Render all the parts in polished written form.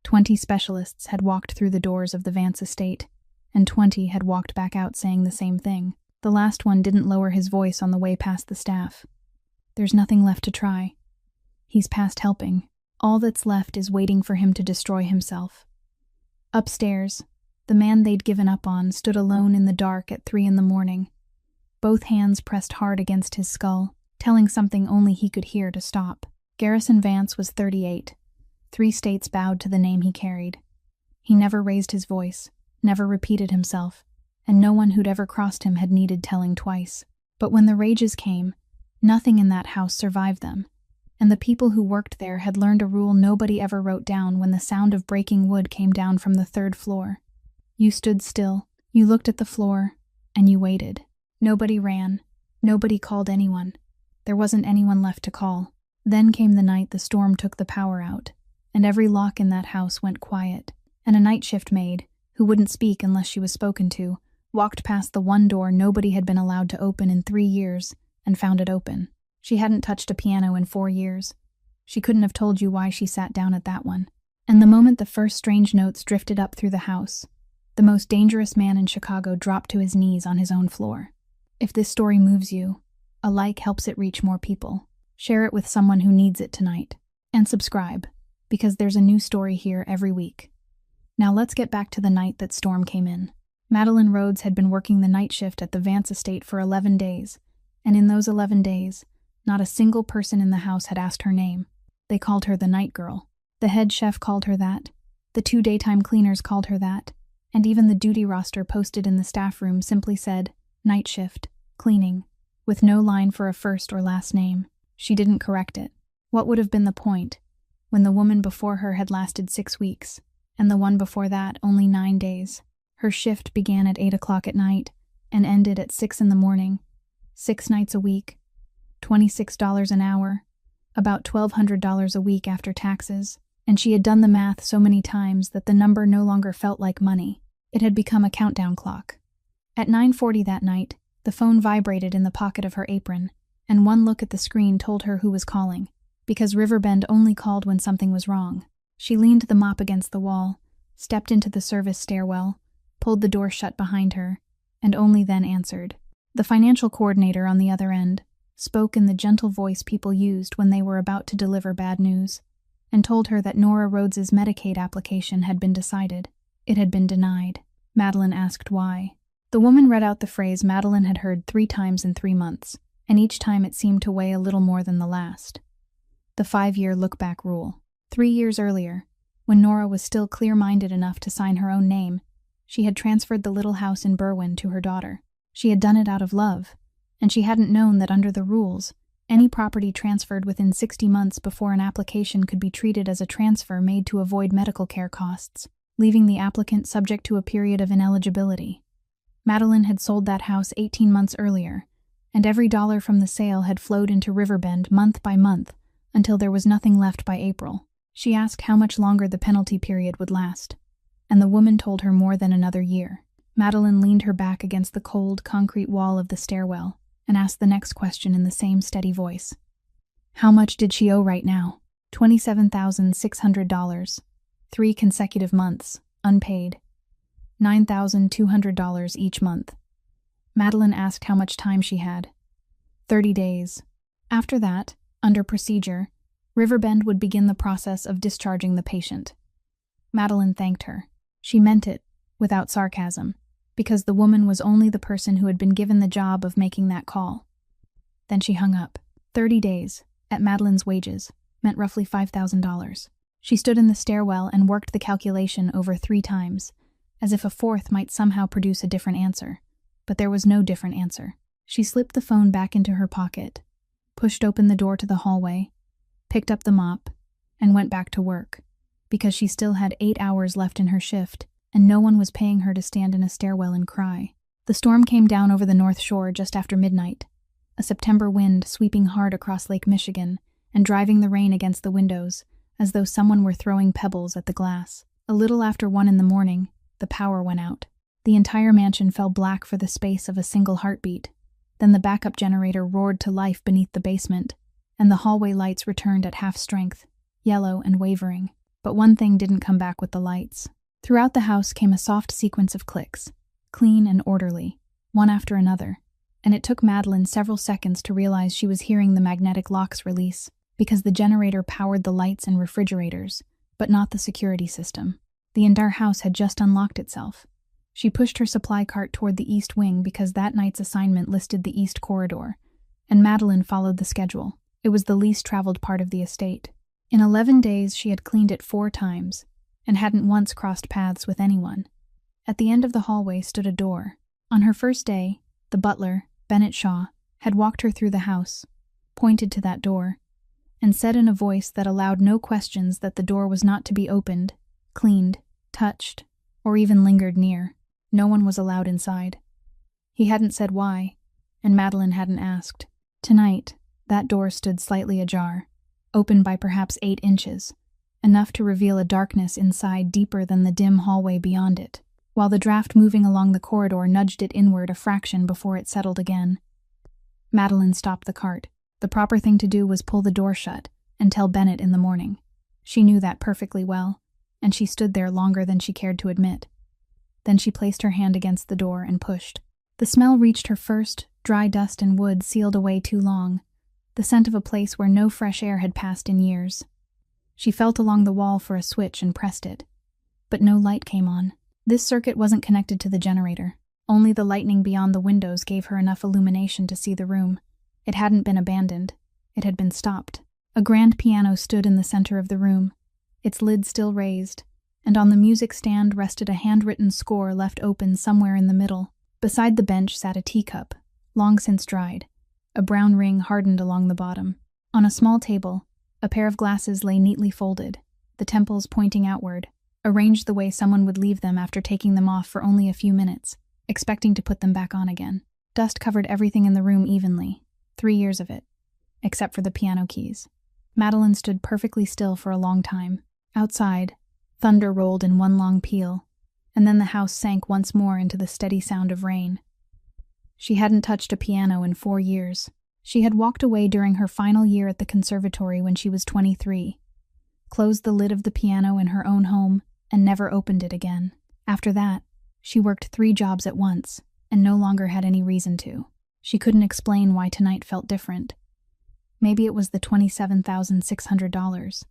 20 specialists had walked through the doors of the Vance estate, and 20 had walked back out saying the same thing. The last one didn't lower his voice on the way past the staff. There's nothing left to try. He's past helping. All that's left is waiting for him to destroy himself. Upstairs, the man they'd given up on stood alone in the dark at 3 a.m, both hands pressed hard against his skull, telling something only he could hear to stop. Garrison Vance was 38. 3 states bowed to the name he carried. He never raised his voice, never repeated himself, and no one who'd ever crossed him had needed telling twice. But when the rages came, nothing in that house survived them, and the people who worked there had learned a rule nobody ever wrote down when the sound of breaking wood came down from the 3rd floor. You stood still, you looked at the floor, and you waited. Nobody ran, nobody called anyone. There wasn't anyone left to call. Then came the night the storm took the power out, and every lock in that house went quiet, and a night shift maid, who wouldn't speak unless she was spoken to, walked past the one door nobody had been allowed to open in 3 years, and found it open. She hadn't touched a piano in 4 years. She couldn't have told you why she sat down at that one. And the moment the first strange notes drifted up through the house, the most dangerous man in Chicago dropped to his knees on his own floor. If this story moves you, a like helps it reach more people. Share it with someone who needs it tonight. And subscribe, because there's a new story here every week. Now let's get back to the night that Storm came in. Madeline Rhodes had been working the night shift at the Vance estate for 11 days, and in those 11 days, not a single person in the house had asked her name. They called her the night girl. The head chef called her that. The 2 daytime cleaners called her that. And even the duty roster posted in the staff room simply said, night shift, cleaning, with no line for a first or last name. She didn't correct it. What would have been the point, when the woman before her had lasted 6 weeks, and the one before that only 9 days? Her shift began at 8 o'clock at night, and ended at 6 a.m, 6 nights a week, $26 an hour, about $1,200 a week after taxes, and she had done the math so many times that the number no longer felt like money. It had become a countdown clock. At 9:40 that night, the phone vibrated in the pocket of her apron, and one look at the screen told her who was calling, because Riverbend only called when something was wrong. She leaned the mop against the wall, stepped into the service stairwell, pulled the door shut behind her, and only then answered. The financial coordinator on the other end spoke in the gentle voice people used when they were about to deliver bad news, and told her that Nora Rhodes's Medicaid application had been decided. It had been denied. Madeline asked why. The woman read out the phrase Madeline had heard 3 times in 3 months, and each time it seemed to weigh a little more than the last. The 5-year look-back rule. 3 years earlier, when Nora was still clear-minded enough to sign her own name, she had transferred the little house in Berwyn to her daughter. She had done it out of love, and she hadn't known that under the rules, any property transferred within 60 months before an application could be treated as a transfer made to avoid medical care costs, leaving the applicant subject to a period of ineligibility. Madeline had sold that house 18 months earlier, and every dollar from the sale had flowed into Riverbend month by month until there was nothing left by April. She asked how much longer the penalty period would last, and the woman told her more than another year. Madeline leaned her back against the cold, concrete wall of the stairwell and asked the next question in the same steady voice. How much did she owe right now? $27,600. 3 consecutive months, unpaid. $9,200 each month. Madeline asked how much time she had. 30 days. After that, under procedure, Riverbend would begin the process of discharging the patient. Madeline thanked her. She meant it, without sarcasm, because the woman was only the person who had been given the job of making that call. Then she hung up. 30 days, at Madeline's wages, meant roughly $5,000. She stood in the stairwell and worked the calculation over 3 times, as if a fourth might somehow produce a different answer. But there was no different answer. She slipped the phone back into her pocket, pushed open the door to the hallway, picked up the mop, and went back to work, because she still had 8 hours left in her shift, and no one was paying her to stand in a stairwell and cry. The storm came down over the North Shore just after midnight, a September wind sweeping hard across Lake Michigan and driving the rain against the windows, as though someone were throwing pebbles at the glass. A little after 1 a.m, the power went out. The entire mansion fell black for the space of a single heartbeat. Then the backup generator roared to life beneath the basement, and the hallway lights returned at half strength, yellow and wavering. But one thing didn't come back with the lights. Throughout the house came a soft sequence of clicks, clean and orderly, one after another, and it took Madeline several seconds to realize she was hearing the magnetic locks release, because the generator powered the lights and refrigerators, but not the security system. The entire house had just unlocked itself. She pushed her supply cart toward the east wing because that night's assignment listed the east corridor, and Madeline followed the schedule. It was the least traveled part of the estate. In 11 days, she had cleaned it 4 times, and hadn't once crossed paths with anyone. At the end of the hallway stood a door. On her first day, the butler, Bennett Shaw, had walked her through the house, pointed to that door, and said in a voice that allowed no questions that the door was not to be opened, cleaned, touched, or even lingered near. No one was allowed inside. He hadn't said why, and Madeline hadn't asked. Tonight, that door stood slightly ajar, open by perhaps 8 inches, enough to reveal a darkness inside deeper than the dim hallway beyond it, while the draft moving along the corridor nudged it inward a fraction before it settled again. Madeline stopped the cart. The proper thing to do was pull the door shut and tell Bennett in the morning. She knew that perfectly well, and she stood there longer than she cared to admit. Then she placed her hand against the door and pushed. The smell reached her first, dry dust and wood sealed away too long, the scent of a place where no fresh air had passed in years. She felt along the wall for a switch and pressed it, but no light came on. This circuit wasn't connected to the generator. Only the lightning beyond the windows gave her enough illumination to see the room. It hadn't been abandoned. It had been stopped. A grand piano stood in the center of the room, its lid still raised, and on the music stand rested a handwritten score left open somewhere in the middle. Beside the bench sat a teacup, long since dried, a brown ring hardened along the bottom. On a small table, a pair of glasses lay neatly folded, the temples pointing outward, arranged the way someone would leave them after taking them off for only a few minutes, expecting to put them back on again. Dust covered everything in the room evenly, 3 years of it, except for the piano keys. Madeline stood perfectly still for a long time. Outside, thunder rolled in one long peal, and then the house sank once more into the steady sound of rain. She hadn't touched a piano in 4 years. She had walked away during her final year at the conservatory when she was 23, closed the lid of the piano in her own home, and never opened it again. After that, she worked 3 jobs at once, and no longer had any reason to. She couldn't explain why tonight felt different. Maybe it was the $27,600.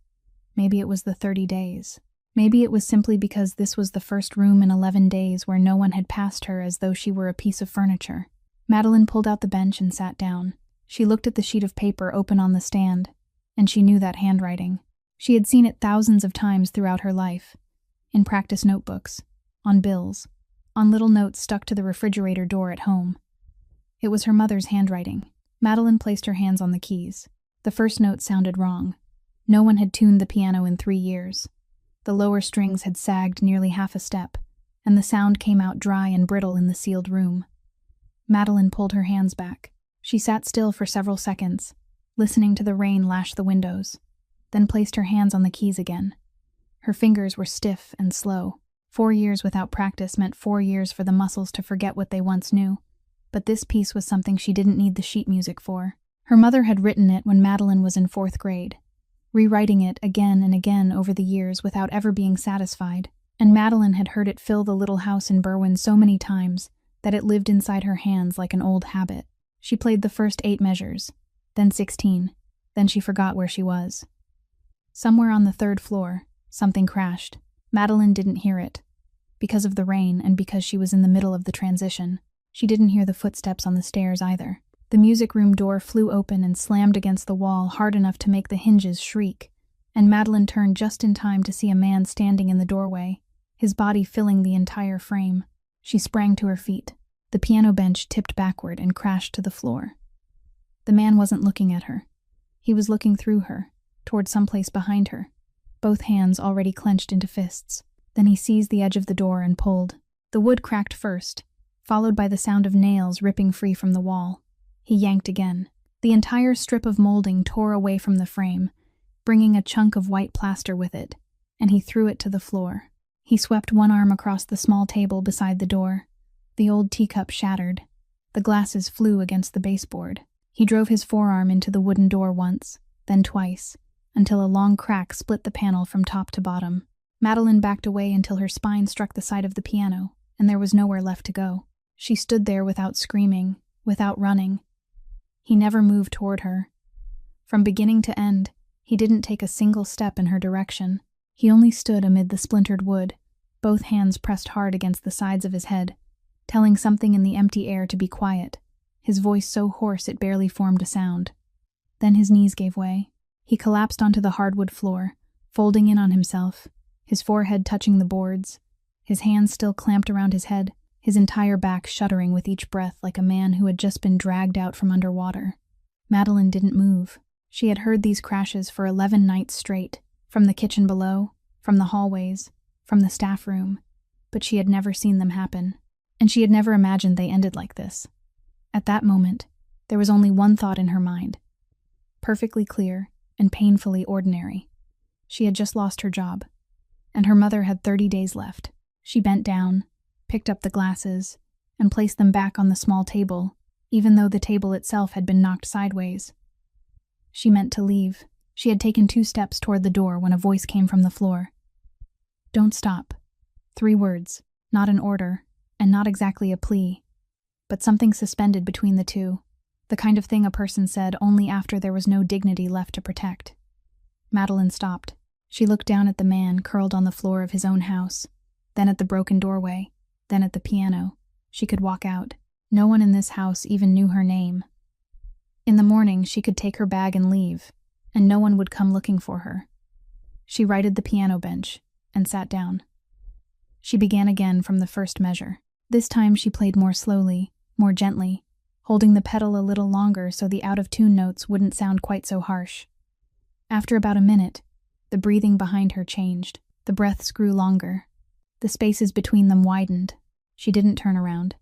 Maybe it was the 30 days. Maybe it was simply because this was the first room in 11 days where no one had passed her as though she were a piece of furniture. Madeline pulled out the bench and sat down. She looked at the sheet of paper open on the stand, and she knew that handwriting. She had seen it thousands of times throughout her life, in practice notebooks, on bills, on little notes stuck to the refrigerator door at home. It was her mother's handwriting. Madeline placed her hands on the keys. The first note sounded wrong. No one had tuned the piano in 3 years. The lower strings had sagged nearly half a step, and the sound came out dry and brittle in the sealed room. Madeline pulled her hands back. She sat still for several seconds, listening to the rain lash the windows, then placed her hands on the keys again. Her fingers were stiff and slow. 4 years without practice meant 4 years for the muscles to forget what they once knew. But this piece was something she didn't need the sheet music for. Her mother had written it when Madeline was in 4th grade, rewriting it again and again over the years without ever being satisfied, and Madeline had heard it fill the little house in Berwyn so many times that it lived inside her hands like an old habit. She played the first 8 measures, then 16, then she forgot where she was. Somewhere on the 3rd floor, something crashed. Madeline didn't hear it, because of the rain and because she was in the middle of the transition. She didn't hear the footsteps on the stairs either. The music room door flew open and slammed against the wall hard enough to make the hinges shriek, and Madeline turned just in time to see a man standing in the doorway, his body filling the entire frame. She sprang to her feet. The piano bench tipped backward and crashed to the floor. The man wasn't looking at her. He was looking through her, toward someplace behind her, both hands already clenched into fists. Then he seized the edge of the door and pulled. The wood cracked first, followed by the sound of nails ripping free from the wall. He yanked again. The entire strip of molding tore away from the frame, bringing a chunk of white plaster with it, and he threw it to the floor. He swept one arm across the small table beside the door. The old teacup shattered. The glasses flew against the baseboard. He drove his forearm into the wooden door once, then twice, until a long crack split the panel from top to bottom. Madeline backed away until her spine struck the side of the piano, and there was nowhere left to go. She stood there without screaming, without running. He never moved toward her. From beginning to end, he didn't take a single step in her direction. He only stood amid the splintered wood, both hands pressed hard against the sides of his head, telling something in the empty air to be quiet, his voice so hoarse it barely formed a sound. Then his knees gave way. He collapsed onto the hardwood floor, folding in on himself, his forehead touching the boards, his hands still clamped around his head, his entire back shuddering with each breath like a man who had just been dragged out from underwater. Madeline didn't move. She had heard these crashes for 11 nights straight, from the kitchen below, from the hallways, from the staff room, but she had never seen them happen, and she had never imagined they ended like this. At that moment, there was only one thought in her mind, perfectly clear and painfully ordinary. She had just lost her job, and her mother had 30 days left. She bent down, picked up the glasses, and placed them back on the small table, even though the table itself had been knocked sideways. She meant to leave. She had taken 2 steps toward the door when a voice came from the floor. "Don't stop." 3 words, not an order, and not exactly a plea, but something suspended between the two, the kind of thing a person said only after there was no dignity left to protect. Madeline stopped. She looked down at the man curled on the floor of his own house, then at the broken doorway, then at the piano. She could walk out. No one in this house even knew her name. In the morning, she could take her bag and leave, and no one would come looking for her. She righted the piano bench and sat down. She began again from the first measure. This time she played more slowly, more gently, holding the pedal a little longer so the out-of-tune notes wouldn't sound quite so harsh. After about a minute, the breathing behind her changed. The breaths grew longer. The spaces between them widened. She didn't turn around.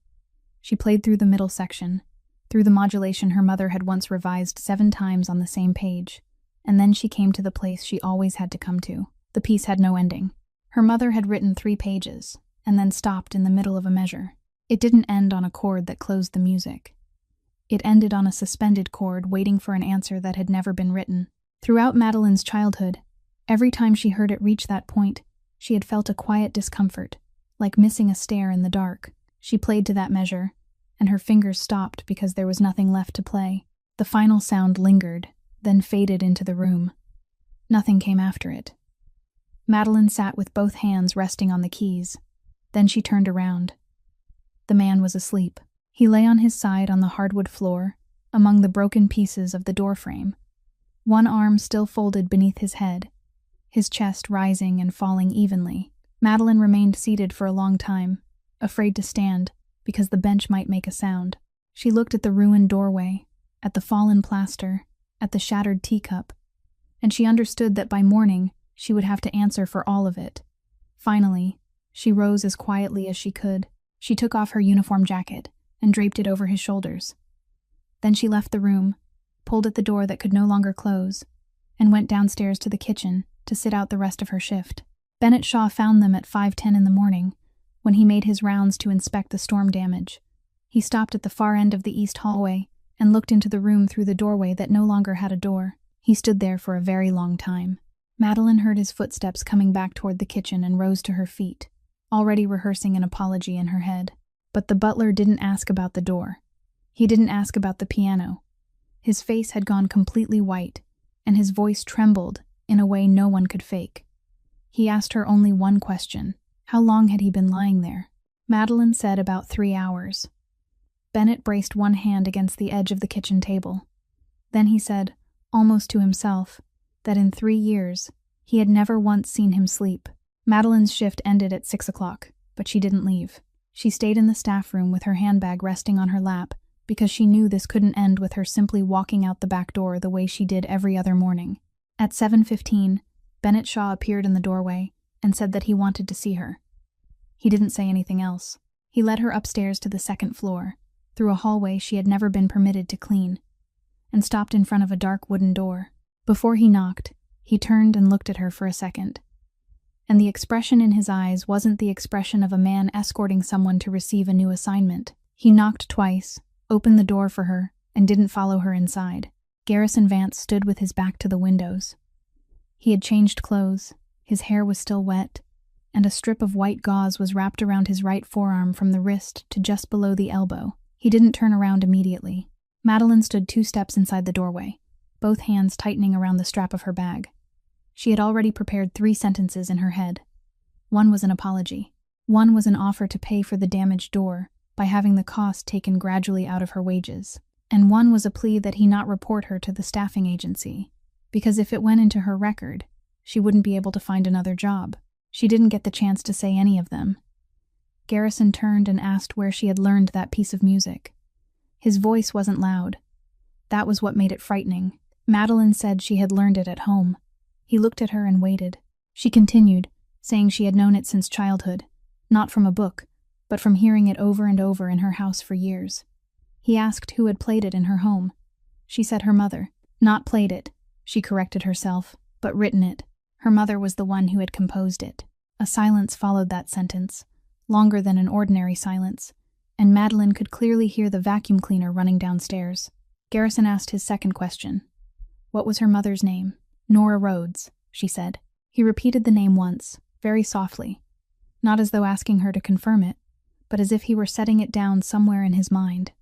She played through the middle section, through the modulation her mother had once revised 7 times on the same page, and then she came to the place she always had to come to. The piece had no ending. Her mother had written 3 pages, and then stopped in the middle of a measure. It didn't end on a chord that closed the music. It ended on a suspended chord waiting for an answer that had never been written. Throughout Madeline's childhood, every time she heard it reach that point, she had felt a quiet discomfort, like missing a stair in the dark. She played to that measure, and her fingers stopped because there was nothing left to play. The final sound lingered, then faded into the room. Nothing came after it. Madeline sat with both hands resting on the keys. Then she turned around. The man was asleep. He lay on his side on the hardwood floor, among the broken pieces of the doorframe, one arm still folded beneath his head, his chest rising and falling evenly. Madeline remained seated for a long time, afraid to stand, because the bench might make a sound. She looked at the ruined doorway, at the fallen plaster, at the shattered teacup, and she understood that by morning she would have to answer for all of it. Finally, she rose as quietly as she could. She took off her uniform jacket and draped it over his shoulders. Then she left the room, pulled at the door that could no longer close, and went downstairs to the kitchen to sit out the rest of her shift. Bennett Shaw found them at 5:10 in the morning, when he made his rounds to inspect the storm damage. He stopped at the far end of the east hallway and looked into the room through the doorway that no longer had a door. He stood there for a very long time. Madeline heard his footsteps coming back toward the kitchen and rose to her feet, already rehearsing an apology in her head. But the butler didn't ask about the door. He didn't ask about the piano. His face had gone completely white, and his voice trembled in a way no one could fake. He asked her only one question. How long had he been lying there? Madeline said about 3 hours. Bennett braced one hand against the edge of the kitchen table. Then he said, almost to himself, that in 3 years, he had never once seen him sleep. Madeline's shift ended at 6 o'clock, but she didn't leave. She stayed in the staff room with her handbag resting on her lap because she knew this couldn't end with her simply walking out the back door the way she did every other morning. At 7:15, Bennett Shaw appeared in the doorway and said that he wanted to see her. He didn't say anything else. He led her upstairs to the 2nd floor, through a hallway she had never been permitted to clean, and stopped in front of a dark wooden door. Before he knocked, he turned and looked at her for a second. And the expression in his eyes wasn't the expression of a man escorting someone to receive a new assignment. He knocked twice, opened the door for her, and didn't follow her inside. Garrison Vance stood with his back to the windows. He had changed clothes, his hair was still wet, and a strip of white gauze was wrapped around his right forearm from the wrist to just below the elbow. He didn't turn around immediately. Madeline stood 2 steps inside the doorway, both hands tightening around the strap of her bag. She had already prepared 3 sentences in her head. One was an apology. One was an offer to pay for the damaged door by having the cost taken gradually out of her wages. And one was a plea that he not report her to the staffing agency, because if it went into her record, she wouldn't be able to find another job. She didn't get the chance to say any of them. Garrison turned and asked where she had learned that piece of music. His voice wasn't loud. That was what made it frightening. Madeline said she had learned it at home. He looked at her and waited. She continued, saying she had known it since childhood, not from a book, but from hearing it over and over in her house for years. He asked who had played it in her home. She said her mother. Not played it, she corrected herself, but written it. Her mother was the one who had composed it. A silence followed that sentence, longer than an ordinary silence, and Madeline could clearly hear the vacuum cleaner running downstairs. Garrison asked his second question. What was her mother's name? Nora Rhodes, she said. He repeated the name once, very softly, not as though asking her to confirm it, but as if he were setting it down somewhere in his mind.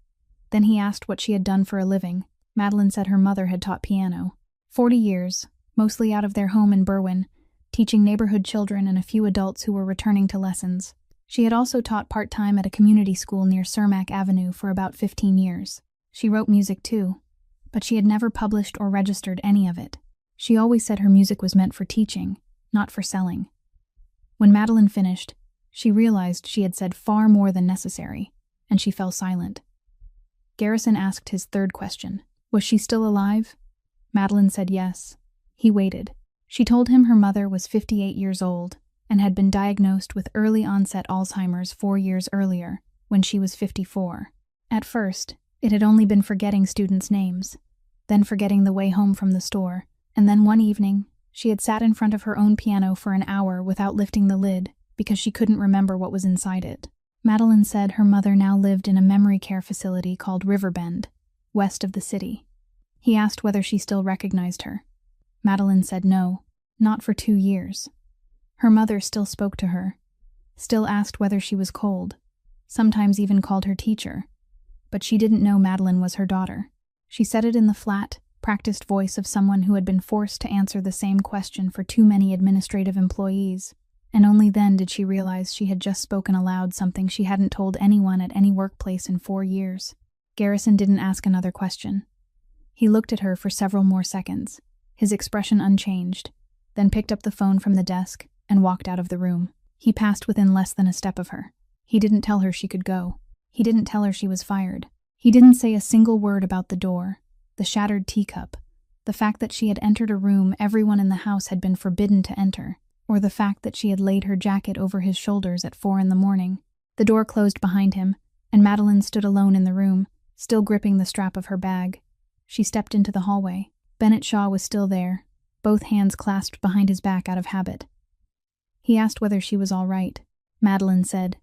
Then he asked what she had done for a living. Madeline said her mother had taught piano. 40 years, mostly out of their home in Berwyn, teaching neighborhood children and a few adults who were returning to lessons. She had also taught part-time at a community school near Cermak Avenue for about 15 years. She wrote music too, but she had never published or registered any of it. She always said her music was meant for teaching, not for selling. When Madeline finished, she realized she had said far more than necessary, and she fell silent. Garrison asked his third question. Was she still alive? Madeline said yes. He waited. She told him her mother was 58 years old and had been diagnosed with early-onset Alzheimer's 4 years earlier, when she was 54. At first, it had only been forgetting students' names, then forgetting the way home from the store, and then one evening, she had sat in front of her own piano for an hour without lifting the lid because she couldn't remember what was inside it. Madeline said her mother now lived in a memory care facility called Riverbend, west of the city. He asked whether she still recognized her. Madeline said no, not for 2 years. Her mother still spoke to her, still asked whether she was cold, sometimes even called her teacher, but she didn't know Madeline was her daughter. She said it in the flat, practiced voice of someone who had been forced to answer the same question for too many administrative employees, and only then did she realize she had just spoken aloud something she hadn't told anyone at any workplace in 4 years. Garrison didn't ask another question. He looked at her for several more seconds, his expression unchanged, then picked up the phone from the desk and walked out of the room. He passed within less than a step of her. He didn't tell her she could go. He didn't tell her she was fired. He didn't say a single word about the door, the shattered teacup, the fact that she had entered a room everyone in the house had been forbidden to enter, or the fact that she had laid her jacket over his shoulders at 4 a.m. The door closed behind him, and Madeline stood alone in the room, still gripping the strap of her bag. She stepped into the hallway. Bennett Shaw was still there, both hands clasped behind his back out of habit. He asked whether she was all right. Madeline said,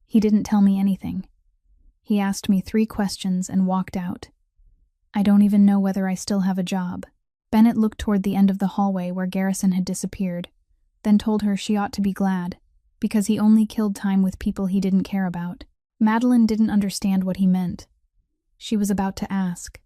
"He didn't tell me anything. He asked me 3 questions and walked out. I don't even know whether I still have a job." Bennett looked toward the end of the hallway where Garrison had disappeared, then told her she ought to be glad, because he only killed time with people he didn't care about. Madeline didn't understand what he meant. She was about to ask.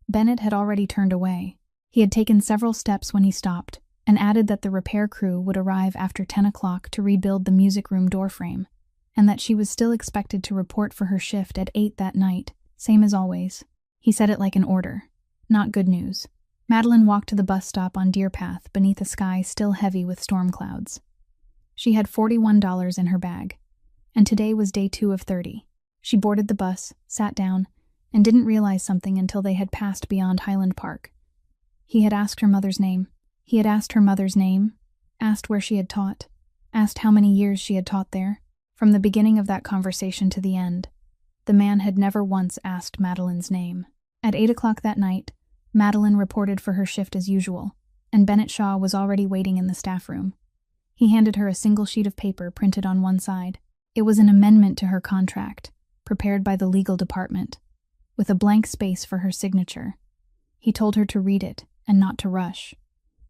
Bennett had already turned away. He had taken several steps when he stopped, and added that the repair crew would arrive after 10 o'clock to rebuild the music room doorframe, and that she was still expected to report for her shift at 8 that night, same as always. He said it like an order, not good news. Madeline walked to the bus stop on Deer Path beneath a sky still heavy with storm clouds. She had $41 in her bag, and today was day 2 of 30. She boarded the bus, sat down, and didn't realize something until they had passed beyond Highland Park. He had asked her mother's name. He had asked her mother's name, asked where she had taught, asked how many years she had taught there. From the beginning of that conversation to the end, the man had never once asked Madeline's name. At 8 o'clock that night, Madeline reported for her shift as usual, and Bennett Shaw was already waiting in the staff room. He handed her a single sheet of paper printed on one side. It was an amendment to her contract, prepared by the legal department, with a blank space for her signature. He told her to read it and not to rush.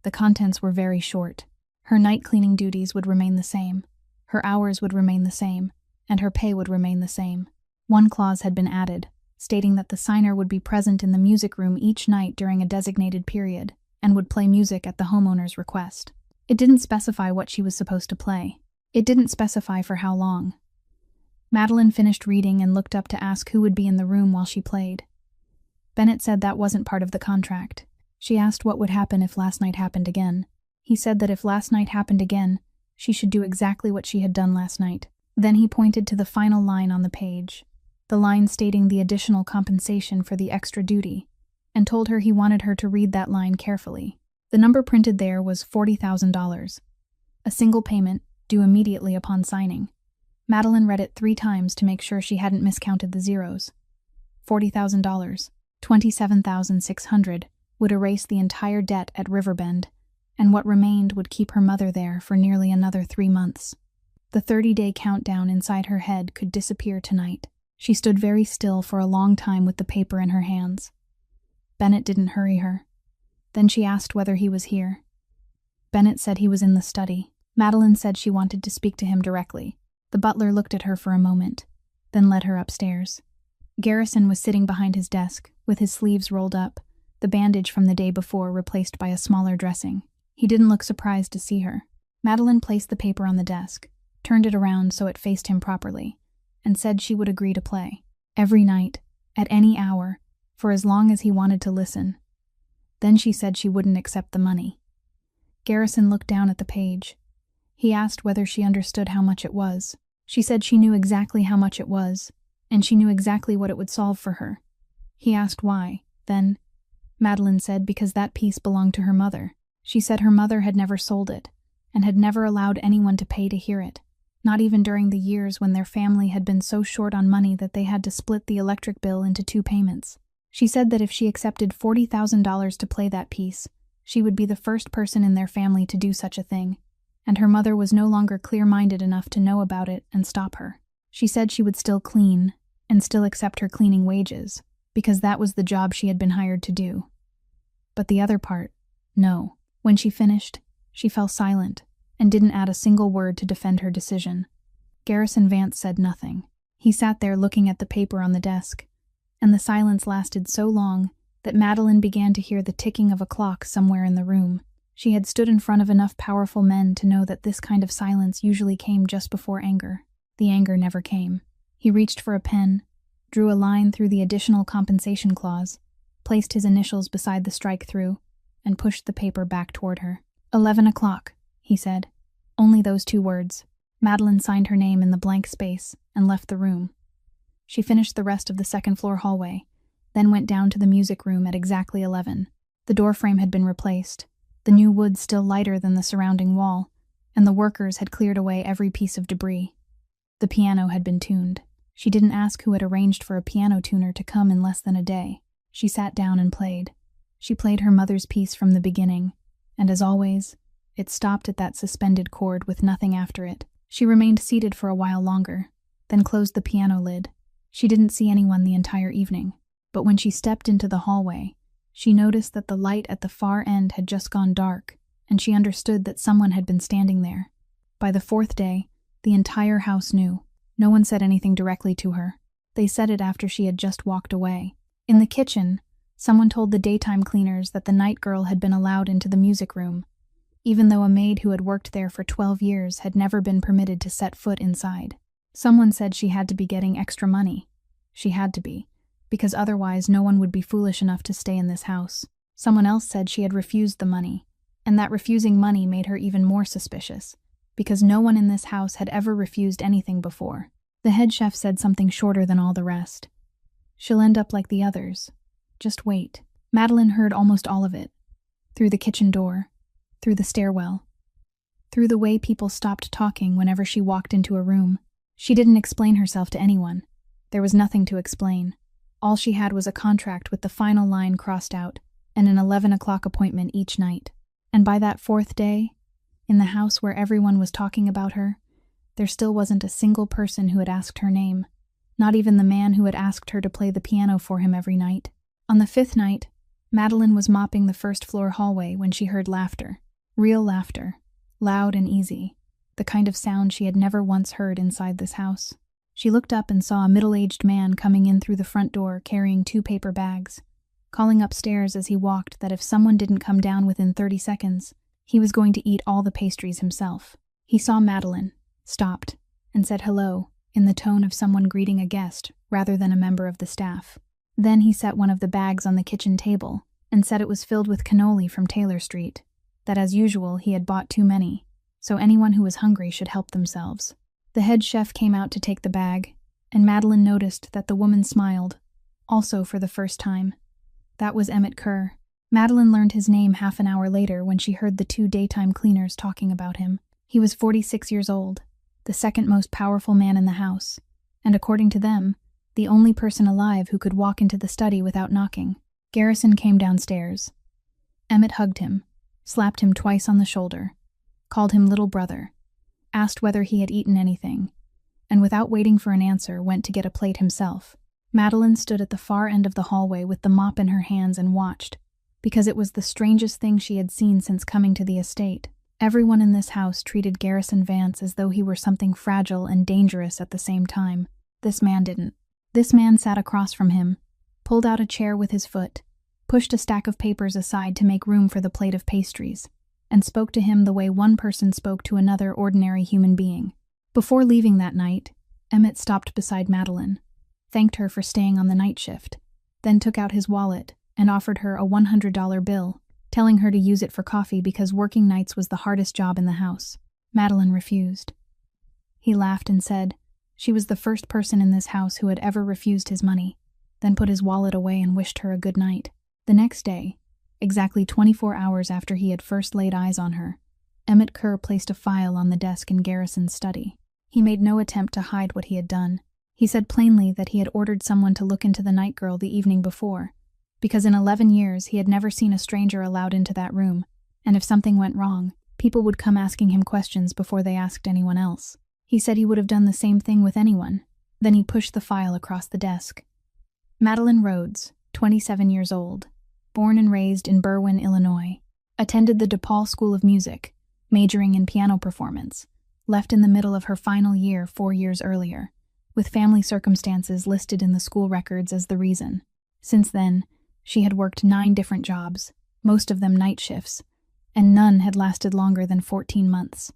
The contents were very short. Her night cleaning duties would remain the same, her hours would remain the same, and her pay would remain the same. One clause had been added, stating that the signer would be present in the music room each night during a designated period and would play music at the homeowner's request. It didn't specify what she was supposed to play. It didn't specify for how long. Madeline finished reading and looked up to ask who would be in the room while she played. Bennett said that wasn't part of the contract. She asked what would happen if last night happened again. He said that if last night happened again, she should do exactly what she had done last night. Then he pointed to the final line on the page, the line stating the additional compensation for the extra duty, and told her he wanted her to read that line carefully. The number printed there was $40,000, a single payment due immediately upon signing. Madeline read it 3 times to make sure she hadn't miscounted the zeros. $40,000, $27,600 would erase the entire debt at Riverbend, and what remained would keep her mother there for nearly another 3 months. The 30-day countdown inside her head could disappear tonight. She stood very still for a long time with the paper in her hands. Bennett didn't hurry her. Then she asked whether he was here. Bennett said he was in the study. Madeline said she wanted to speak to him directly. The butler looked at her for a moment, then led her upstairs. Garrison was sitting behind his desk, with his sleeves rolled up, the bandage from the day before replaced by a smaller dressing. He didn't look surprised to see her. Madeline placed the paper on the desk, turned it around so it faced him properly, and said she would agree to play. Every night, at any hour, for as long as he wanted to listen. Then she said she wouldn't accept the money. Garrison looked down at the page. He asked whether she understood how much it was. She said she knew exactly how much it was, and she knew exactly what it would solve for her. He asked why. Then, Madeline said because that piece belonged to her mother. She said her mother had never sold it, and had never allowed anyone to pay to hear it, not even during the years when their family had been so short on money that they had to split the electric bill into 2 payments. She said that if she accepted $40,000 to play that piece, she would be the first person in their family to do such a thing, and her mother was no longer clear-minded enough to know about it and stop her. She said she would still clean, and still accept her cleaning wages, because that was the job she had been hired to do. But the other part, no. When she finished, she fell silent, and didn't add a single word to defend her decision. Garrison Vance said nothing. He sat there looking at the paper on the desk, and the silence lasted so long that Madeline began to hear the ticking of a clock somewhere in the room. She had stood in front of enough powerful men to know that this kind of silence usually came just before anger. The anger never came. He reached for a pen, drew a line through the additional compensation clause, placed his initials beside the strike-through, and pushed the paper back toward her. 11 o'clock, he said. Only those 2 words. Madeline signed her name in the blank space and left the room. She finished the rest of the second-floor hallway, then went down to the music room at exactly 11. The doorframe had been replaced, the new wood still lighter than the surrounding wall, and the workers had cleared away every piece of debris. The piano had been tuned. She didn't ask who had arranged for a piano tuner to come in less than a day. She sat down and played. She played her mother's piece from the beginning, and as always, it stopped at that suspended chord with nothing after it. She remained seated for a while longer, then closed the piano lid. She didn't see anyone the entire evening, but when she stepped into the hallway, she noticed that the light at the far end had just gone dark, and she understood that someone had been standing there. By the 4th day, the entire house knew. No one said anything directly to her. They said it after she had just walked away. In the kitchen, someone told the daytime cleaners that the night girl had been allowed into the music room, even though a maid who had worked there for 12 years had never been permitted to set foot inside. Someone said she had to be getting extra money. She had to be, because otherwise no one would be foolish enough to stay in this house. Someone else said she had refused the money, and that refusing money made her even more suspicious, because no one in this house had ever refused anything before. The head chef said something shorter than all the rest. She'll end up like the others. Just wait. Madeline heard almost all of it. Through the kitchen door, through the stairwell, through the way people stopped talking whenever she walked into a room. She didn't explain herself to anyone. There was nothing to explain. All she had was a contract with the final line crossed out, and an 11 o'clock appointment each night. And by that 4th day, in the house where everyone was talking about her, there still wasn't a single person who had asked her name, not even the man who had asked her to play the piano for him every night. On the 5th night, Madeline was mopping the first-floor hallway when she heard laughter. Real laughter. Loud and easy. The kind of sound she had never once heard inside this house. She looked up and saw a middle-aged man coming in through the front door carrying 2 paper bags, calling upstairs as he walked that if someone didn't come down within 30 seconds, he was going to eat all the pastries himself. He saw Madeline, stopped, and said hello, in the tone of someone greeting a guest rather than a member of the staff. Then he set one of the bags on the kitchen table and said it was filled with cannoli from Taylor Street, that as usual he had bought too many, so anyone who was hungry should help themselves. The head chef came out to take the bag, and Madeline noticed that the woman smiled, also for the first time. That was Emmett Kerr. Madeline learned his name half an hour later when she heard the 2 daytime cleaners talking about him. He was 46 years old, the second most powerful man in the house, and according to them, the only person alive who could walk into the study without knocking. Garrison came downstairs. Emmett hugged him, slapped him twice on the shoulder, called him little brother, asked whether he had eaten anything, and without waiting for an answer went to get a plate himself. Madeline stood at the far end of the hallway with the mop in her hands and watched, because it was the strangest thing she had seen since coming to the estate. Everyone in this house treated Garrison Vance as though he were something fragile and dangerous at the same time. This man didn't. This man sat across from him, pulled out a chair with his foot, pushed a stack of papers aside to make room for the plate of pastries, and spoke to him the way one person spoke to another ordinary human being. Before leaving that night, Emmett stopped beside Madeline, thanked her for staying on the night shift, then took out his wallet and offered her a $100 bill, telling her to use it for coffee because working nights was the hardest job in the house. Madeline refused. He laughed and said she was the first person in this house who had ever refused his money, then put his wallet away and wished her a good night. The next day, exactly 24 hours after he had first laid eyes on her, Emmett Kerr placed a file on the desk in Garrison's study. He made no attempt to hide what he had done. He said plainly that he had ordered someone to look into the night girl the evening before, because in 11 years he had never seen a stranger allowed into that room, and if something went wrong, people would come asking him questions before they asked anyone else. He said he would have done the same thing with anyone. Then he pushed the file across the desk. Madeline Rhodes, 27 years old, born and raised in Berwyn, Illinois, attended the DePaul School of Music, majoring in piano performance, left in the middle of her final year 4 years earlier, with family circumstances listed in the school records as the reason. Since then, she had worked 9 different jobs, most of them night shifts, and none had lasted longer than 14 months.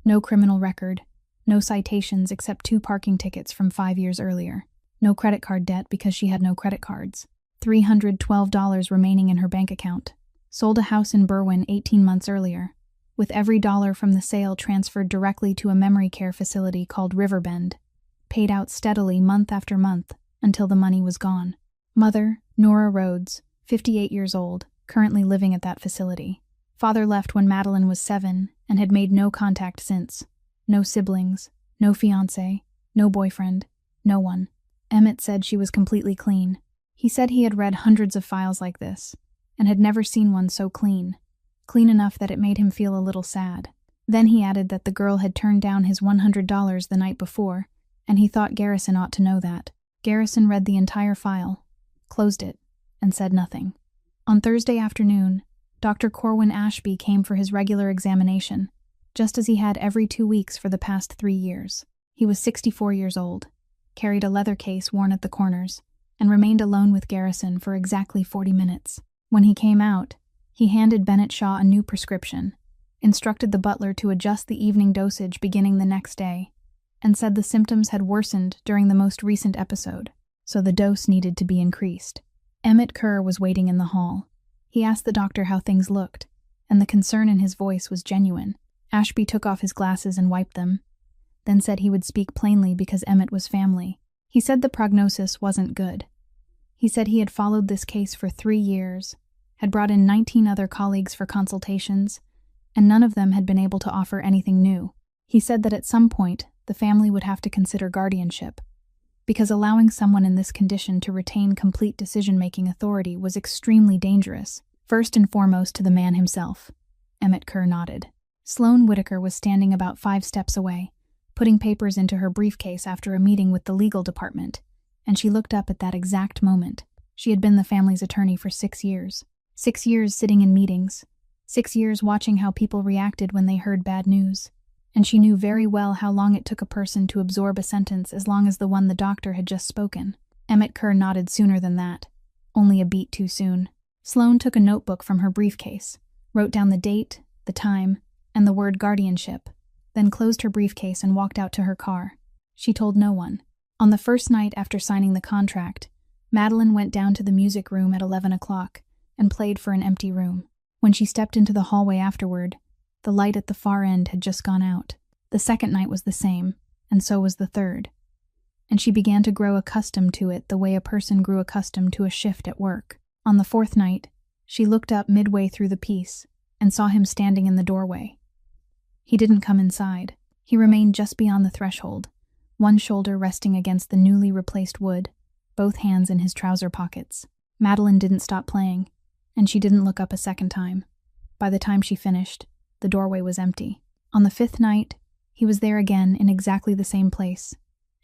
No criminal record, no citations except 2 parking tickets from 5 years earlier, no credit card debt because she had no credit cards, $312 remaining in her bank account, sold a house in Berwyn 18 months earlier, with every dollar from the sale transferred directly to a memory care facility called Riverbend, paid out steadily month after month until the money was gone. Mother, Nora Rhodes, 58 years old, currently living at that facility. Father left when Madeline was 7 and had made no contact since. No siblings, no fiancé, no boyfriend, no one. Emmett said she was completely clean. He said he had read hundreds of files like this, and had never seen one so clean enough that it made him feel a little sad. Then he added that the girl had turned down his $100 the night before, and he thought Garrison ought to know that. Garrison read the entire file, closed it, and said nothing. On Thursday afternoon, Dr. Corwin Ashby came for his regular examination, just as he had every 2 weeks for the past 3 years. He was 64 years old, carried a leather case worn at the corners, and remained alone with Garrison for exactly 40 minutes. When he came out, he handed Bennett Shaw a new prescription, instructed the butler to adjust the evening dosage beginning the next day, and said the symptoms had worsened during the most recent episode, so the dose needed to be increased. Emmett Kerr was waiting in the hall. He asked the doctor how things looked, and the concern in his voice was genuine. Ashby took off his glasses and wiped them, then said he would speak plainly because Emmett was family. He said the prognosis wasn't good. He said he had followed this case for 3 years, had brought in 19 other colleagues for consultations, and none of them had been able to offer anything new. He said that at some point, the family would have to consider guardianship, because allowing someone in this condition to retain complete decision-making authority was extremely dangerous, first and foremost to the man himself. Emmett Kerr nodded. Sloane Whitaker was standing about 5 steps away, putting papers into her briefcase after a meeting with the legal department, and she looked up at that exact moment. She had been the family's attorney for 6 years. 6 years sitting in meetings. 6 years watching how people reacted when they heard bad news. And she knew very well how long it took a person to absorb a sentence as long as the one the doctor had just spoken. Emmett Kerr nodded sooner than that. Only a beat too soon. Sloane took a notebook from her briefcase, wrote down the date, the time, and the word guardianship, then closed her briefcase and walked out to her car. She told no one. On the first night after signing the contract, Madeline went down to the music room at 11 o'clock and played for an empty room. When she stepped into the hallway afterward, the light at the far end had just gone out. The second night was the same, and so was the third. And she began to grow accustomed to it the way a person grew accustomed to a shift at work. On the fourth night, she looked up midway through the piece and saw him standing in the doorway. He didn't come inside. He remained just beyond the threshold, one shoulder resting against the newly replaced wood, both hands in his trouser pockets. Madeline didn't stop playing, and she didn't look up a second time. By the time she finished, the doorway was empty. On the fifth night, he was there again in exactly the same place,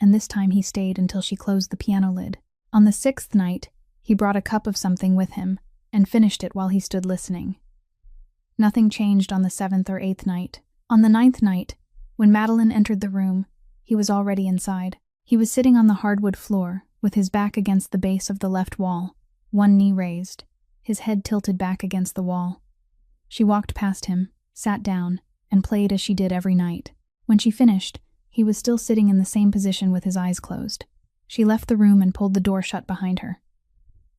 and this time he stayed until she closed the piano lid. On the sixth night, he brought a cup of something with him and finished it while he stood listening. Nothing changed on the seventh or eighth night. On the ninth night, when Madeline entered the room, he was already inside. He was sitting on the hardwood floor, with his back against the base of the left wall, one knee raised, his head tilted back against the wall. She walked past him, sat down, and played as she did every night. When she finished, he was still sitting in the same position with his eyes closed. She left the room and pulled the door shut behind her.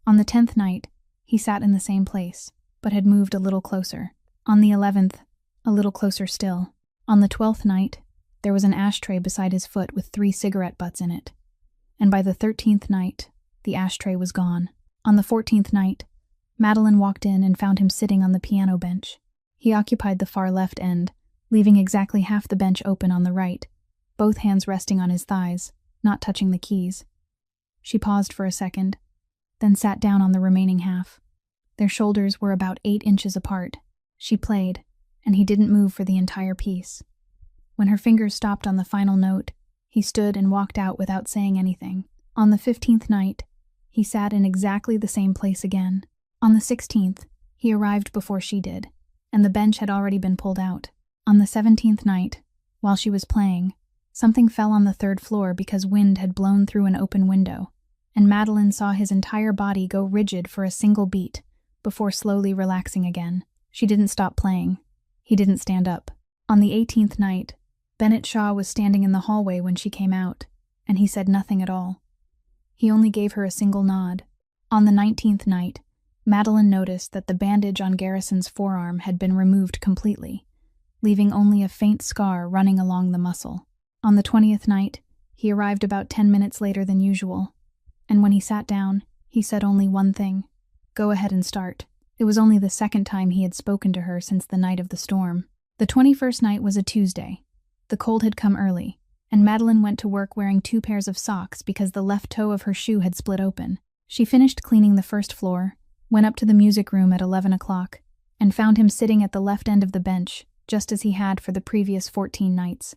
On the 10th night, he sat in the same place, but had moved a little closer. On the 11th, a little closer still. On the 12th night, there was an ashtray beside his foot with 3 cigarette butts in it. And by the 13th night, the ashtray was gone. On the 14th night, Madeline walked in and found him sitting on the piano bench. He occupied the far left end, leaving exactly half the bench open on the right, both hands resting on his thighs, not touching the keys. She paused for a second, then sat down on the remaining half. Their shoulders were about 8 inches apart. She played, and he didn't move for the entire piece. When her fingers stopped on the final note, he stood and walked out without saying anything. On the 15th night, he sat in exactly the same place again. On the 16th, he arrived before she did, and the bench had already been pulled out. On the 17th night, while she was playing, something fell on the 3rd floor because wind had blown through an open window, and Madeline saw his entire body go rigid for a single beat before slowly relaxing again. She didn't stop playing. He didn't stand up. On the 18th night, Bennett Shaw was standing in the hallway when she came out, and he said nothing at all. He only gave her a single nod. On the 19th night, Madeline noticed that the bandage on Garrison's forearm had been removed completely, leaving only a faint scar running along the muscle. On the 20th night, he arrived about 10 minutes later than usual, and when he sat down, he said only one thing: "Go ahead and start." It was only the second time he had spoken to her since the night of the storm. The 21st night was a Tuesday. The cold had come early, and Madeline went to work wearing 2 pairs of socks because the left toe of her shoe had split open. She finished cleaning the first floor, went up to the music room at 11 o'clock, and found him sitting at the left end of the bench, just as he had for the previous 14 nights.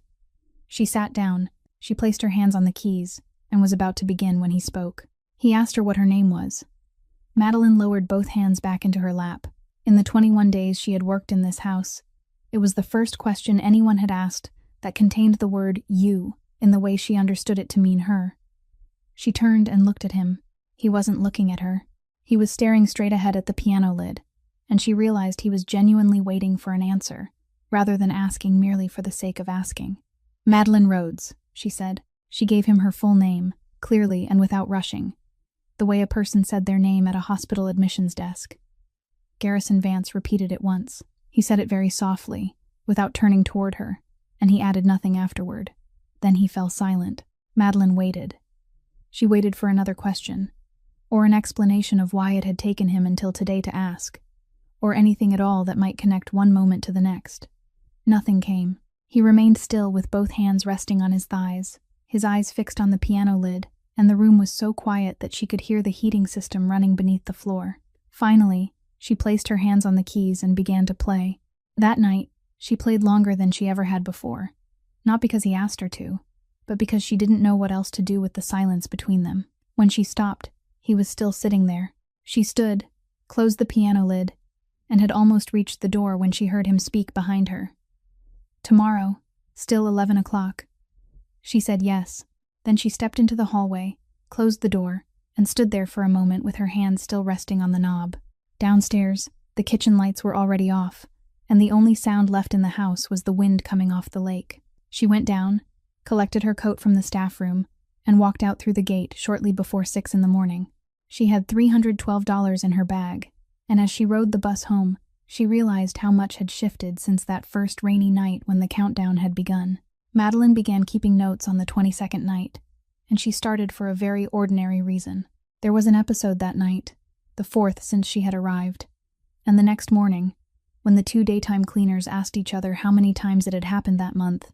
She sat down, she placed her hands on the keys, and was about to begin when he spoke. He asked her what her name was. Madeline lowered both hands back into her lap. In the 21 days she had worked in this house, it was the first question anyone had asked that contained the word "you" in the way she understood it to mean her. She turned and looked at him. He wasn't looking at her. He was staring straight ahead at the piano lid, and she realized he was genuinely waiting for an answer, rather than asking merely for the sake of asking. "Madeline Rhodes," she said. She gave him her full name, clearly and without rushing, the way a person said their name at a hospital admissions desk. Garrison Vance repeated it once. He said it very softly, without turning toward her, and he added nothing afterward. Then he fell silent. Madeline waited. She waited for another question, or an explanation of why it had taken him until today to ask, or anything at all that might connect one moment to the next. Nothing came. He remained still with both hands resting on his thighs, his eyes fixed on the piano lid, and the room was so quiet that she could hear the heating system running beneath the floor. Finally, she placed her hands on the keys and began to play. That night, she played longer than she ever had before, not because he asked her to, but because she didn't know what else to do with the silence between them. When she stopped, he was still sitting there. She stood, closed the piano lid, and had almost reached the door when she heard him speak behind her. "Tomorrow, still 11 o'clock." She said yes. Then she stepped into the hallway, closed the door, and stood there for a moment with her hand still resting on the knob. Downstairs, the kitchen lights were already off, and the only sound left in the house was the wind coming off the lake. She went down, collected her coat from the staff room, and walked out through the gate shortly before 6 in the morning. She had $312 in her bag, and as she rode the bus home, she realized how much had shifted since that first rainy night when the countdown had begun. Madeline began keeping notes on the 22nd night, and she started for a very ordinary reason. There was an episode that night, the fourth since she had arrived, and the next morning, when the two daytime cleaners asked each other how many times it had happened that month,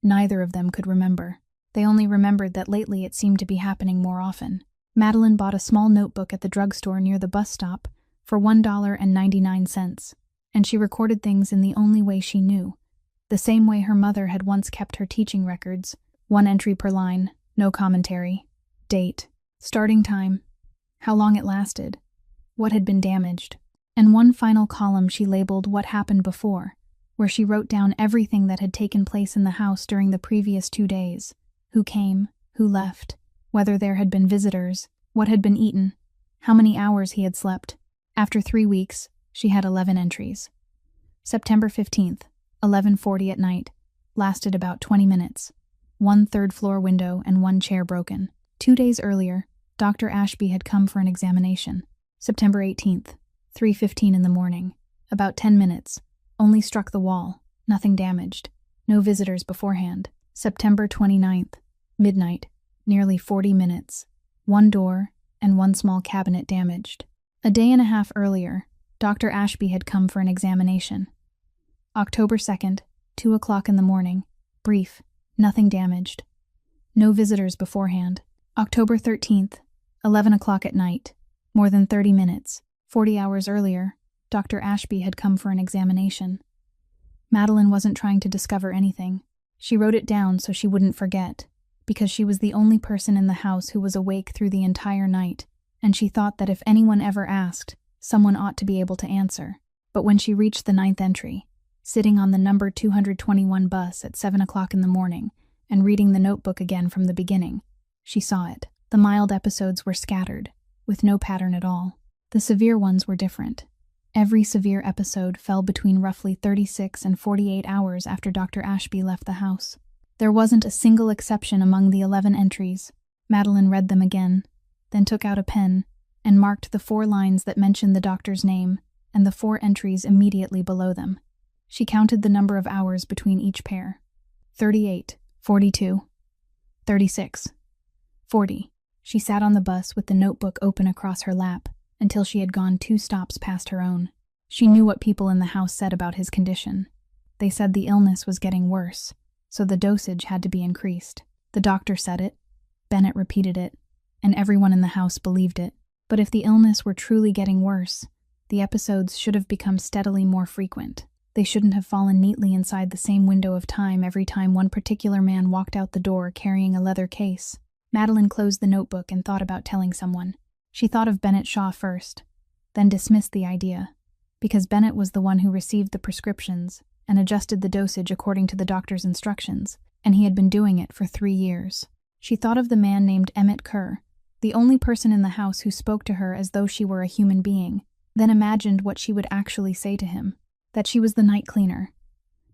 neither of them could remember. They only remembered that lately it seemed to be happening more often. Madeline bought a small notebook at the drugstore near the bus stop for $1.99, and she recorded things in the only way she knew, the same way her mother had once kept her teaching records, 1 entry per line, no commentary, date, starting time, how long it lasted, what had been damaged, and one final column she labeled "What Happened Before," where she wrote down everything that had taken place in the house during the previous 2 days, who came, who left, whether there had been visitors, what had been eaten, how many hours he had slept. After 3 weeks, she had 11 entries. September 15th, 11:40 at night, lasted about 20 minutes. 1 third-floor window and 1 chair broken. 2 days earlier, Dr. Ashby had come for an examination. September 18th, 3:15 in the morning, about 10 minutes, only struck the wall, nothing damaged, no visitors beforehand. September 29th, midnight, nearly 40 minutes, 1 door and 1 small cabinet damaged. A day and a half earlier, Dr. Ashby had come for an examination. October 2nd, 2 o'clock in the morning, brief, nothing damaged. No visitors beforehand. October 13th, 11 o'clock at night, more than 30 minutes. 40 hours earlier, Dr. Ashby had come for an examination. Madeline wasn't trying to discover anything. She wrote it down so she wouldn't forget, because she was the only person in the house who was awake through the entire night, and she thought that if anyone ever asked, someone ought to be able to answer. But when she reached the 9th entry, sitting on the number 221 bus at 7 o'clock in the morning and reading the notebook again from the beginning, she saw it. The mild episodes were scattered, with no pattern at all. The severe ones were different. Every severe episode fell between roughly 36 and 48 hours after Dr. Ashby left the house. There wasn't a single exception among the 11 entries. Madeline read them again, then took out a pen and marked the 4 lines that mentioned the doctor's name and the 4 entries immediately below them. She counted the number of hours between each pair. 38, 42, 36, 40. She sat on the bus with the notebook open across her lap until she had gone 2 stops past her own. She knew what people in the house said about his condition. They said the illness was getting worse, so the dosage had to be increased. The doctor said it, Bennett repeated it, and everyone in the house believed it. But if the illness were truly getting worse, the episodes should have become steadily more frequent. They shouldn't have fallen neatly inside the same window of time every time one particular man walked out the door carrying a leather case. Madeline closed the notebook and thought about telling someone. She thought of Bennett Shaw first, then dismissed the idea, because Bennett was the one who received the prescriptions and adjusted the dosage according to the doctor's instructions, and he had been doing it for 3 years. She thought of the man named Emmett Kerr, the only person in the house who spoke to her as though she were a human being, then imagined what she would actually say to him, that she was the night cleaner,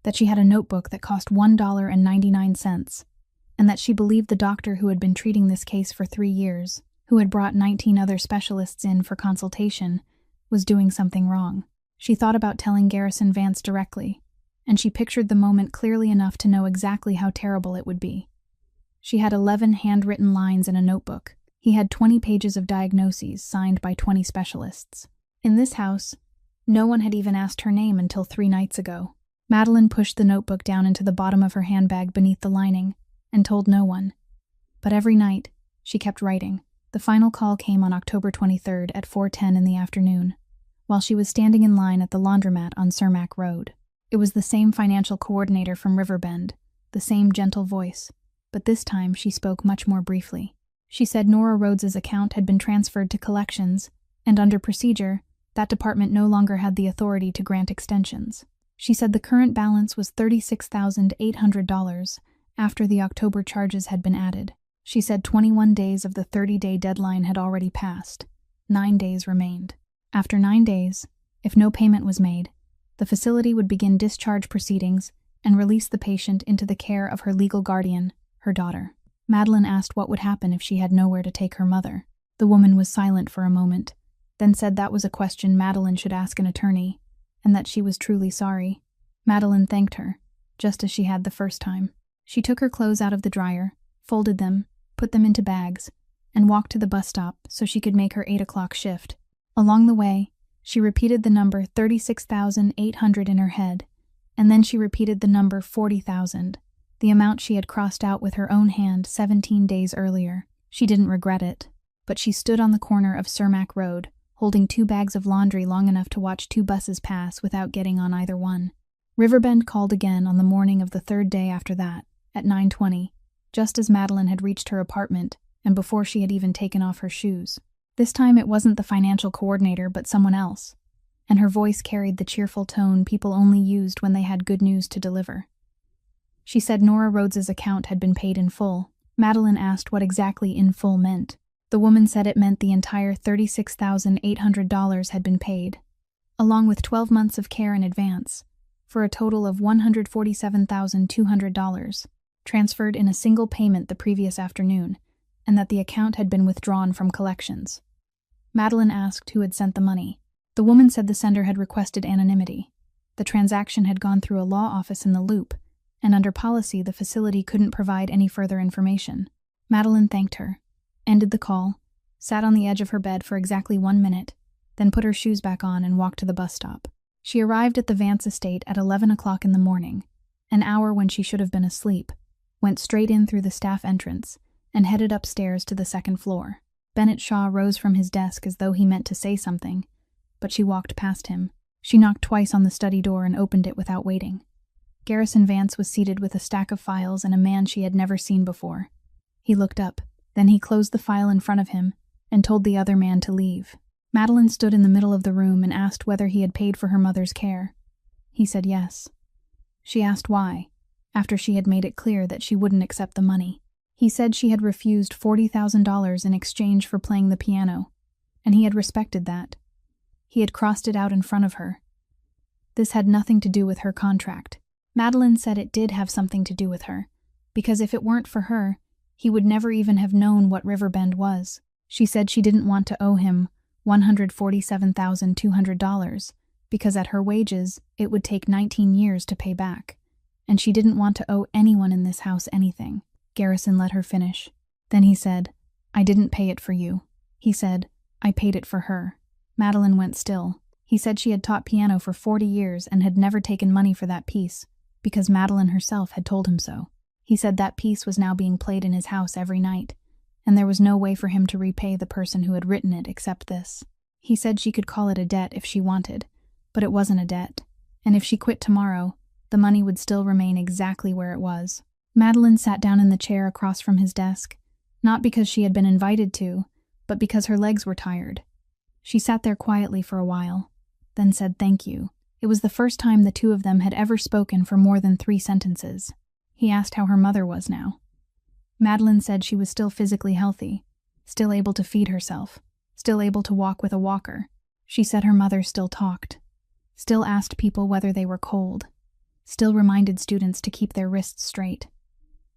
that she had a notebook that cost $1.99, and that she believed the doctor who had been treating this case for 3 years, who had brought 19 other specialists in for consultation, was doing something wrong. She thought about telling Garrison Vance directly, and she pictured the moment clearly enough to know exactly how terrible it would be. She had 11 handwritten lines in a notebook. He had 20 pages of diagnoses signed by 20 specialists. In this house, no one had even asked her name until 3 nights ago. Madeline pushed the notebook down into the bottom of her handbag beneath the lining and told no one. But every night, she kept writing. The final call came on October 23rd at 4:10 in the afternoon, while she was standing in line at the laundromat on Cermak Road. It was the same financial coordinator from Riverbend, the same gentle voice, but this time she spoke much more briefly. She said Nora Rhodes's account had been transferred to collections, and under procedure, That department no longer had the authority to grant extensions. She said the current balance was $36,800 after the October charges had been added. She said 21 days of the 30-day deadline had already passed. 9 days remained. After 9 days, if no payment was made, the facility would begin discharge proceedings and release the patient into the care of her legal guardian, her daughter. Madeline asked what would happen if she had nowhere to take her mother. The woman was silent for a moment, then said that was a question Madeline should ask an attorney, and that she was truly sorry. Madeline thanked her, just as she had the first time. She took her clothes out of the dryer, folded them, put them into bags, and walked to the bus stop so she could make her 8 o'clock shift. Along the way, she repeated the number 36,800 in her head, and then she repeated the number 40,000, the amount she had crossed out with her own hand 17 days earlier. She didn't regret it, but she stood on the corner of Cermak Road, holding 2 bags of laundry long enough to watch 2 buses pass without getting on either one. Riverbend called again on the morning of the 3rd day after that, at 9:20, just as Madeline had reached her apartment and before she had even taken off her shoes. This time it wasn't the financial coordinator but someone else, and her voice carried the cheerful tone people only used when they had good news to deliver. She said Nora Rhodes's account had been paid in full. Madeline asked what exactly in full meant. The woman said it meant the entire $36,800 had been paid, along with 12 months of care in advance, for a total of $147,200, transferred in a single payment the previous afternoon, and that the account had been withdrawn from collections. Madeline asked who had sent the money. The woman said the sender had requested anonymity. The transaction had gone through a law office in the Loop, and under policy the facility couldn't provide any further information. Madeline thanked her, ended the call, sat on the edge of her bed for exactly 1 minute, then put her shoes back on and walked to the bus stop. She arrived at the Vance estate at 11 o'clock in the morning, an hour when she should have been asleep, went straight in through the staff entrance, and headed upstairs to the 2nd floor. Bennett Shaw rose from his desk as though he meant to say something, but she walked past him. She knocked twice on the study door and opened it without waiting. Garrison Vance was seated with a stack of files and a man she had never seen before. He looked up, then he closed the file in front of him and told the other man to leave. Madeline stood in the middle of the room and asked whether he had paid for her mother's care. He said yes. She asked why, after she had made it clear that she wouldn't accept the money. He said she had refused $40,000 in exchange for playing the piano, and he had respected that. He had crossed it out in front of her. This had nothing to do with her contract. Madeline said it did have something to do with her, because if it weren't for her, he would never even have known what Riverbend was. She said she didn't want to owe him $147,200, because at her wages, it would take 19 years to pay back, and she didn't want to owe anyone in this house anything. Garrison let her finish. Then he said, "I didn't pay it for you." He said, "I paid it for her." Madeline went still. He said she had taught piano for 40 years and had never taken money for that piece, because Madeline herself had told him so. He said that piece was now being played in his house every night, and there was no way for him to repay the person who had written it except this. He said she could call it a debt if she wanted, but it wasn't a debt, and if she quit tomorrow, the money would still remain exactly where it was. Madeline sat down in the chair across from his desk, not because she had been invited to, but because her legs were tired. She sat there quietly for a while, then said thank you. It was the first time the two of them had ever spoken for more than 3 sentences. He asked how her mother was now. Madeline said she was still physically healthy, still able to feed herself, still able to walk with a walker. She said her mother still talked, still asked people whether they were cold, still reminded students to keep their wrists straight.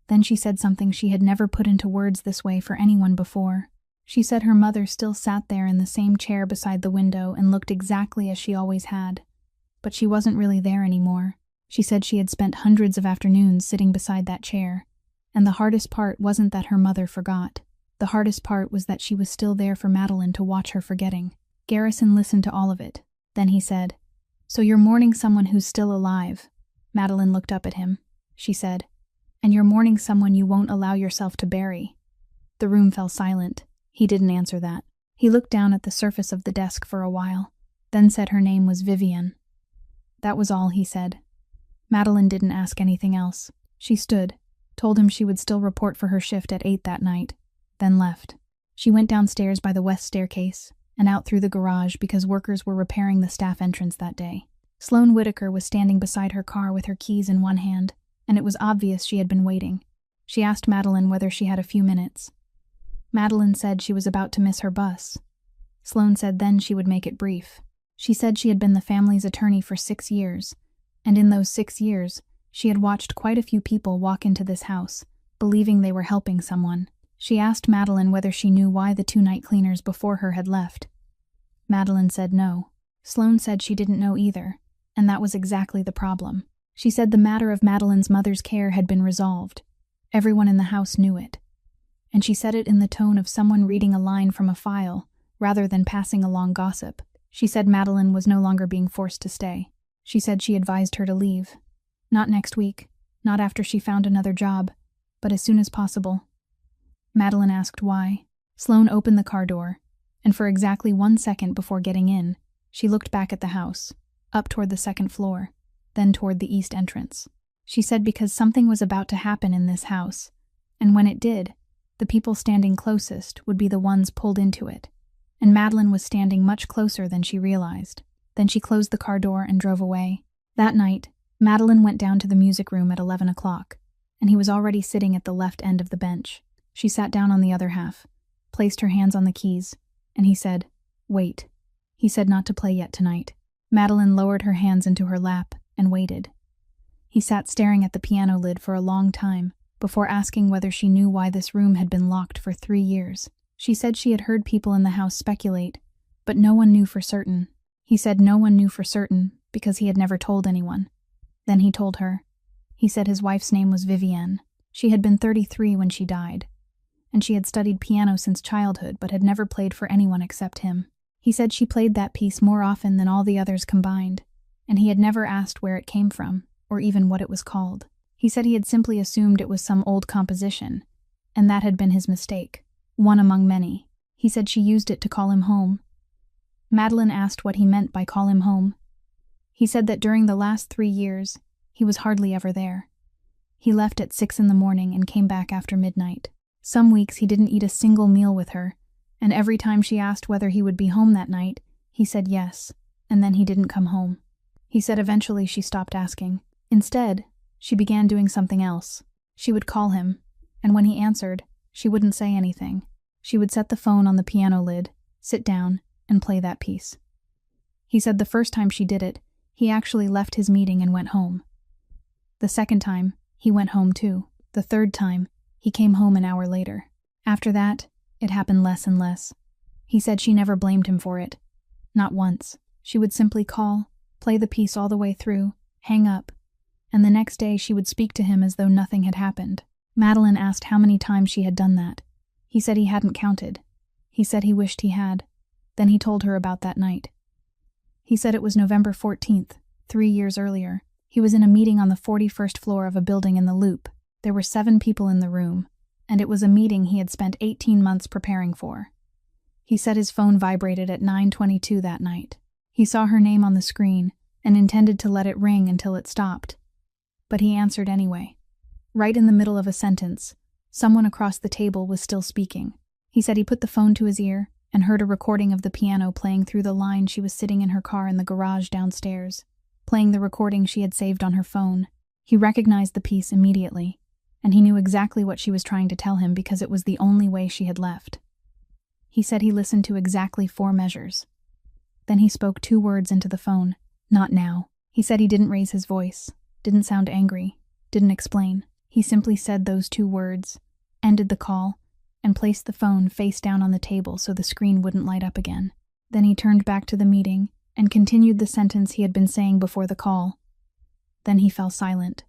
Then she said something she had never put into words this way for anyone before. She said her mother still sat there in the same chair beside the window and looked exactly as she always had, but she wasn't really there anymore. She said she had spent hundreds of afternoons sitting beside that chair, and the hardest part wasn't that her mother forgot. The hardest part was that she was still there for Madeline to watch her forgetting. Garrison listened to all of it. Then he said, "So you're mourning someone who's still alive." Madeline looked up at him. She said, "And you're mourning someone you won't allow yourself to bury." The room fell silent. He didn't answer that. He looked down at the surface of the desk for a while, then said her name was Vivian. That was all he said. Madeline didn't ask anything else. She stood, told him she would still report for her shift at 8 that night, then left. She went downstairs by the west staircase and out through the garage because workers were repairing the staff entrance that day. Sloane Whitaker was standing beside her car with her keys in one hand, and it was obvious she had been waiting. She asked Madeline whether she had a few minutes. Madeline said she was about to miss her bus. Sloane said then she would make it brief. She said she had been the family's attorney for 6 years, and in those 6 years, she had watched quite a few people walk into this house, believing they were helping someone. She asked Madeline whether she knew why the 2 night cleaners before her had left. Madeline said no. Sloane said she didn't know either, and that was exactly the problem. She said the matter of Madeline's mother's care had been resolved. Everyone in the house knew it. And she said it in the tone of someone reading a line from a file, rather than passing along gossip. She said Madeline was no longer being forced to stay. She said she advised her to leave. Not next week, not after she found another job, but as soon as possible. Madeline asked why. Sloane opened the car door, and for exactly 1 second before getting in, she looked back at the house, up toward the 2nd floor, then toward the east entrance. She said because something was about to happen in this house, and when it did, the people standing closest would be the ones pulled into it, and Madeline was standing much closer than she realized. Then she closed the car door and drove away. That night, Madeline went down to the music room at 11 o'clock, and he was already sitting at the left end of the bench. She sat down on the other half, placed her hands on the keys, and he said, "Wait." He said not to play yet tonight. Madeline lowered her hands into her lap and waited. He sat staring at the piano lid for a long time before asking whether she knew why this room had been locked for 3 years. She said she had heard people in the house speculate, but no one knew for certain. He said no one knew for certain because he had never told anyone. Then he told her. He said his wife's name was Vivienne. She had been 33 when she died, and she had studied piano since childhood but had never played for anyone except him. He said she played that piece more often than all the others combined, and he had never asked where it came from, or even what it was called. He said he had simply assumed it was some old composition, and that had been his mistake, one among many. He said she used it to call him home. Madeline asked what he meant by call him home. He said that during the last 3 years, he was hardly ever there. He left at 6 in the morning and came back after midnight. Some weeks he didn't eat a single meal with her, and every time she asked whether he would be home that night, he said yes, and then he didn't come home. He said eventually she stopped asking. Instead, she began doing something else. She would call him, and when he answered, she wouldn't say anything. She would set the phone on the piano lid, sit down, and play that piece. He said the first time she did it, he actually left his meeting and went home. The second time, he went home too. The third time, he came home an hour later. After that, it happened less and less. He said she never blamed him for it. Not once. She would simply call, play the piece all the way through, hang up, and the next day she would speak to him as though nothing had happened. Madeline asked how many times she had done that. He said he hadn't counted. He said he wished he had. Then he told her about that night. He said it was November 14th, 3 years earlier. He was in a meeting on the 41st floor of a building in the Loop. There were 7 people in the room, and it was a meeting he had spent 18 months preparing for. He said his phone vibrated at 9:22 that night. He saw her name on the screen and intended to let it ring until it stopped. But he answered anyway. Right in the middle of a sentence, someone across the table was still speaking. He said he put the phone to his ear and heard a recording of the piano playing through the line. She was sitting in her car in the garage downstairs, playing the recording she had saved on her phone. He recognized the piece immediately, and he knew exactly what she was trying to tell him because it was the only way she had left. He said he listened to exactly 4 measures. Then he spoke 2 words into the phone. Not now. He said he didn't raise his voice, didn't sound angry, didn't explain. He simply said those 2 words, ended the call, and placed the phone face down on the table so the screen wouldn't light up again. Then he turned back to the meeting and continued the sentence he had been saying before the call. Then he fell silent.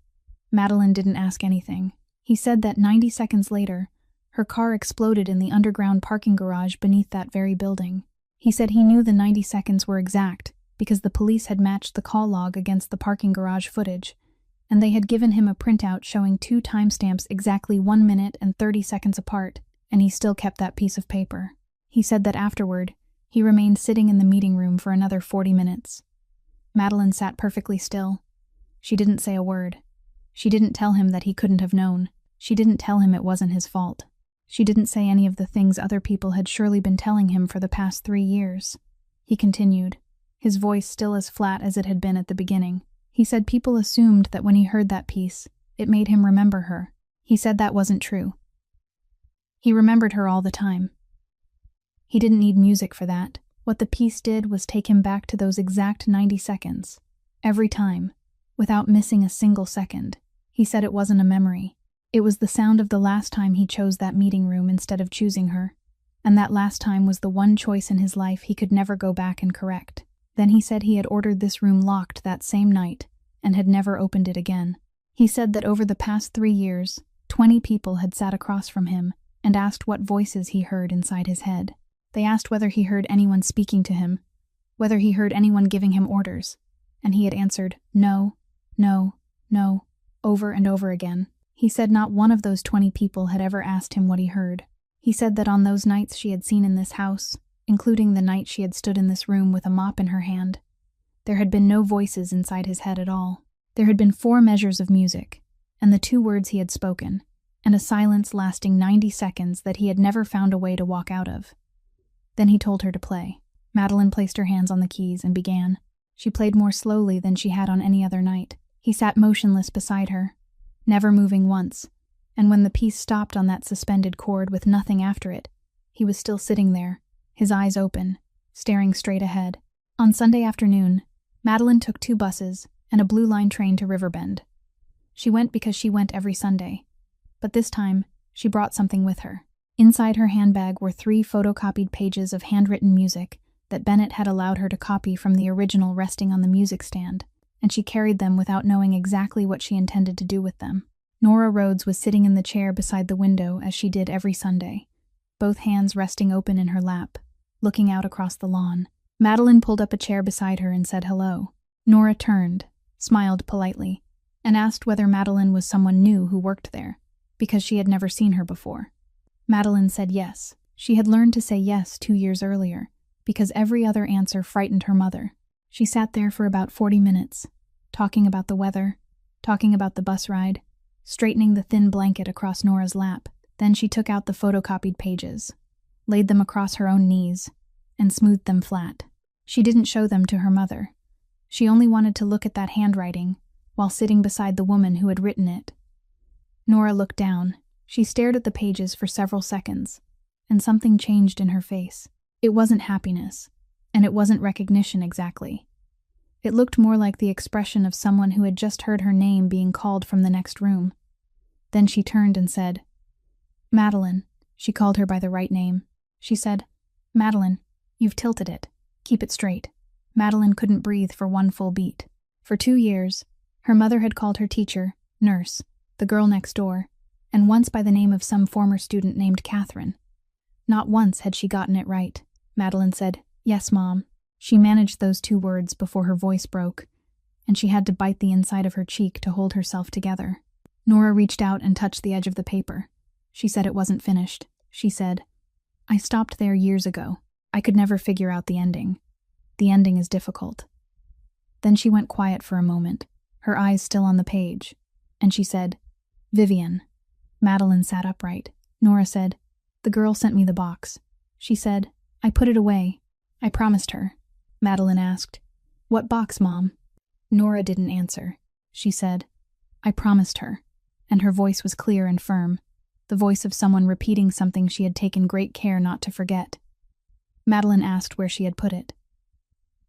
Madeline didn't ask anything. He said that 90 seconds later, her car exploded in the underground parking garage beneath that very building. He said he knew the 90 seconds were exact because the police had matched the call log against the parking garage footage, and they had given him a printout showing 2 timestamps exactly 1 minute and 30 seconds apart, and he still kept that piece of paper. He said that afterward, he remained sitting in the meeting room for another 40 minutes. Madeline sat perfectly still. She didn't say a word. She didn't tell him that he couldn't have known. She didn't tell him it wasn't his fault. She didn't say any of the things other people had surely been telling him for the past 3 years. He continued, his voice still as flat as it had been at the beginning. He said people assumed that when he heard that piece, it made him remember her. He said that wasn't true. He remembered her all the time. He didn't need music for that. What the piece did was take him back to those exact 90 seconds. Every time, without missing a single second. He said it wasn't a memory. It was the sound of the last time he chose that meeting room instead of choosing her. And that last time was the one choice in his life he could never go back and correct. Then he said he had ordered this room locked that same night and had never opened it again. He said that over the past 3 years, 20 people had sat across from him and asked what voices he heard inside his head. They asked whether he heard anyone speaking to him, whether he heard anyone giving him orders, and he had answered, no, no, no, over and over again. He said not one of those 20 people had ever asked him what he heard. He said that on those nights she had seen in this house, including the night she had stood in this room with a mop in her hand, there had been no voices inside his head at all. There had been 4 measures of music, and the 2 words he had spoken, and a silence lasting 90 seconds that he had never found a way to walk out of. Then he told her to play. Madeline placed her hands on the keys and began. She played more slowly than she had on any other night. He sat motionless beside her, never moving once, and when the piece stopped on that suspended chord with nothing after it, he was still sitting there, his eyes open, staring straight ahead. On Sunday afternoon, Madeline took 2 buses and a Blue Line train to Riverbend. She went because she went every Sunday, but this time she brought something with her. Inside her handbag were 3 photocopied pages of handwritten music that Bennett had allowed her to copy from the original resting on the music stand, and she carried them without knowing exactly what she intended to do with them. Nora Rhodes was sitting in the chair beside the window as she did every Sunday, both hands resting open in her lap, looking out across the lawn. Madeline pulled up a chair beside her and said hello. Nora turned, smiled politely, and asked whether Madeline was someone new who worked there, because she had never seen her before. Madeline said yes. She had learned to say yes 2 years earlier, because every other answer frightened her mother. She sat there for about 40 minutes, talking about the weather, talking about the bus ride, straightening the thin blanket across Nora's lap. Then she took out the photocopied pages, laid them across her own knees, and smoothed them flat. She didn't show them to her mother. She only wanted to look at that handwriting while sitting beside the woman who had written it. Nora looked down. She stared at the pages for several seconds, and something changed in her face. It wasn't happiness, and it wasn't recognition exactly. It looked more like the expression of someone who had just heard her name being called from the next room. Then she turned and said, "Madeline." She called her by the right name. She said, "Madeline, you've tilted it. Keep it straight." Madeline couldn't breathe for one full beat. For 2 years, her mother had called her teacher, nurse, the girl next door, and once by the name of some former student named Catherine. Not once had she gotten it right. Madeline said, "Yes, Mom." She managed those 2 words before her voice broke, and she had to bite the inside of her cheek to hold herself together. Nora reached out and touched the edge of the paper. She said it wasn't finished. She said, "I stopped there years ago. I could never figure out the ending. The ending is difficult." Then she went quiet for a moment, her eyes still on the page, and she said, "Vivian." Madeline sat upright. Nora said, "The girl sent me the box." She said, "I put it away. I promised her." Madeline asked, "What box, Mom?" Nora didn't answer. She said, "I promised her," and her voice was clear and firm, the voice of someone repeating something she had taken great care not to forget. Madeline asked where she had put it.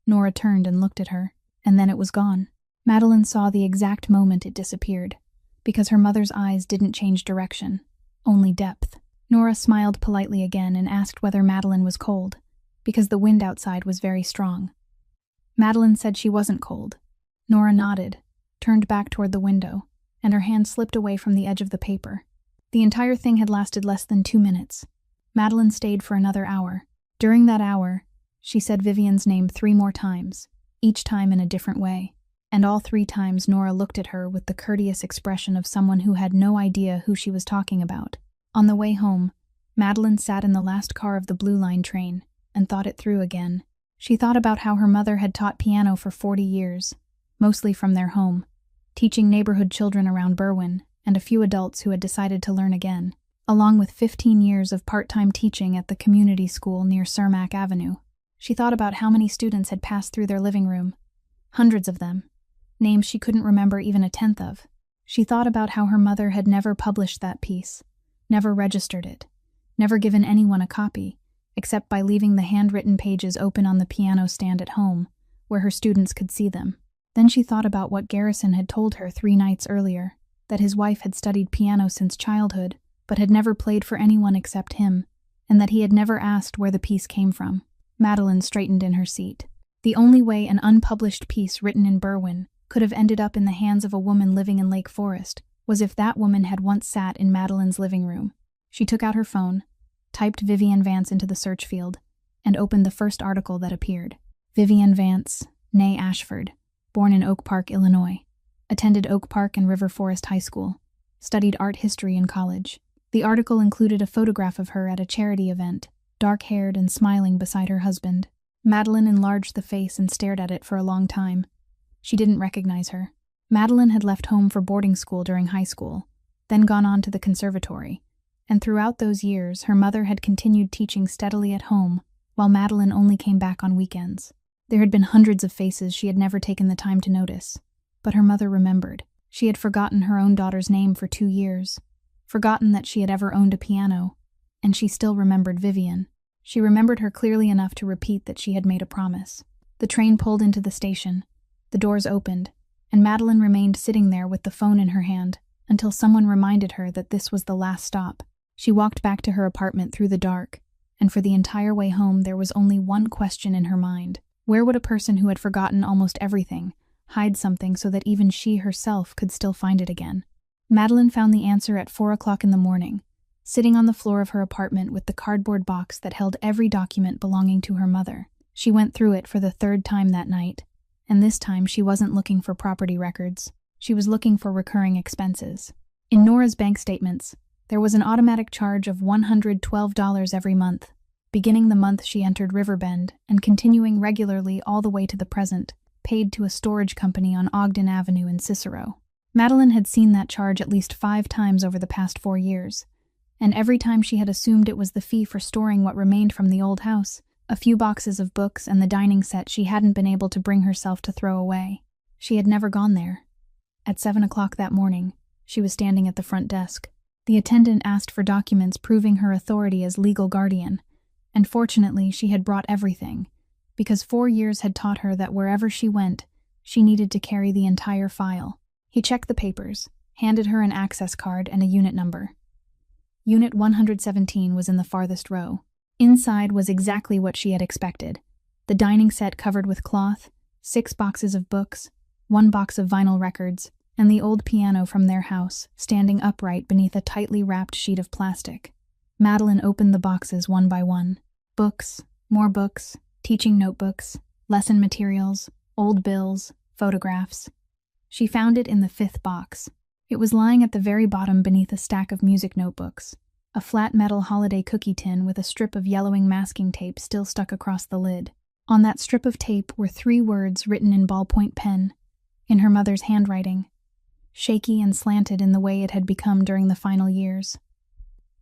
Nora turned and looked at her, and then it was gone. Madeline saw the exact moment it disappeared, because her mother's eyes didn't change direction, only depth. Nora smiled politely again and asked whether Madeline was cold, because the wind outside was very strong. Madeline said she wasn't cold. Nora nodded, turned back toward the window, and her hand slipped away from the edge of the paper. The entire thing had lasted less than 2 minutes. Madeline stayed for another hour. During that hour, she said Vivian's name 3 more times, each time in a different way, and all 3 times Nora looked at her with the courteous expression of someone who had no idea who she was talking about. On the way home, Madeline sat in the last car of the Blue Line train and thought it through again. She thought about how her mother had taught piano for 40 years, mostly from their home, teaching neighborhood children around Berwyn and a few adults who had decided to learn again. along with 15 years of part-time teaching at the community school near Cermak Avenue. She thought about how many students had passed through their living room. Hundreds of them. Names she couldn't remember even a tenth of. She thought about how her mother had never published that piece, never registered it, never given anyone a copy, except by leaving the handwritten pages open on the piano stand at home, where her students could see them. Then she thought about what Garrison had told her 3 nights earlier, that his wife had studied piano since childhood, but had never played for anyone except him, and that he had never asked where the piece came from. Madeline straightened in her seat. The only way an unpublished piece written in Berwyn could have ended up in the hands of a woman living in Lake Forest was if that woman had once sat in Madeline's living room. She took out her phone, typed Vivian Vance into the search field, and opened the first article that appeared. Vivian Vance, née Ashford, born in Oak Park, Illinois, attended Oak Park and River Forest High School, studied art history in college. The article included a photograph of her at a charity event, dark-haired and smiling beside her husband. Madeline enlarged the face and stared at it for a long time. She didn't recognize her. Madeline had left home for boarding school during high school, then gone on to the conservatory, and throughout those years her mother had continued teaching steadily at home, while Madeline only came back on weekends. There had been hundreds of faces she had never taken the time to notice, but her mother remembered. She had forgotten her own daughter's name for 2 years, forgotten that she had ever owned a piano, and she still remembered Vivian. She remembered her clearly enough to repeat that she had made a promise. The train pulled into the station, the doors opened, and Madeline remained sitting there with the phone in her hand until someone reminded her that this was the last stop. She walked back to her apartment through the dark, and for the entire way home there was only one question in her mind. Where would a person who had forgotten almost everything hide something so that even she herself could still find it again? Madeline found the answer at 4 o'clock in the morning, sitting on the floor of her apartment with the cardboard box that held every document belonging to her mother. She went through it for the 3rd time that night, and this time she wasn't looking for property records. She was looking for recurring expenses. In Nora's bank statements, there was an automatic charge of $112 every month, beginning the month she entered Riverbend and continuing regularly all the way to the present, paid to a storage company on Ogden Avenue in Cicero. Madeline had seen that charge at least 5 times over the past 4 years, and every time she had assumed it was the fee for storing what remained from the old house, a few boxes of books and the dining set she hadn't been able to bring herself to throw away. She had never gone there. At 7 o'clock that morning, she was standing at the front desk. The attendant asked for documents proving her authority as legal guardian, and fortunately she had brought everything, because 4 years had taught her that wherever she went, she needed to carry the entire file. He checked the papers, handed her an access card and a unit number. Unit 117 was in the farthest row. Inside was exactly what she had expected. The dining set covered with cloth, 6 boxes of books, 1 box of vinyl records, and the old piano from their house, standing upright beneath a tightly wrapped sheet of plastic. Madeline opened the boxes one by one. Books, more books, teaching notebooks, lesson materials, old bills, photographs. She found it in the 5th box. It was lying at the very bottom beneath a stack of music notebooks, a flat metal holiday cookie tin with a strip of yellowing masking tape still stuck across the lid. On that strip of tape were 3 words written in ballpoint pen, in her mother's handwriting, shaky and slanted in the way it had become during the final years.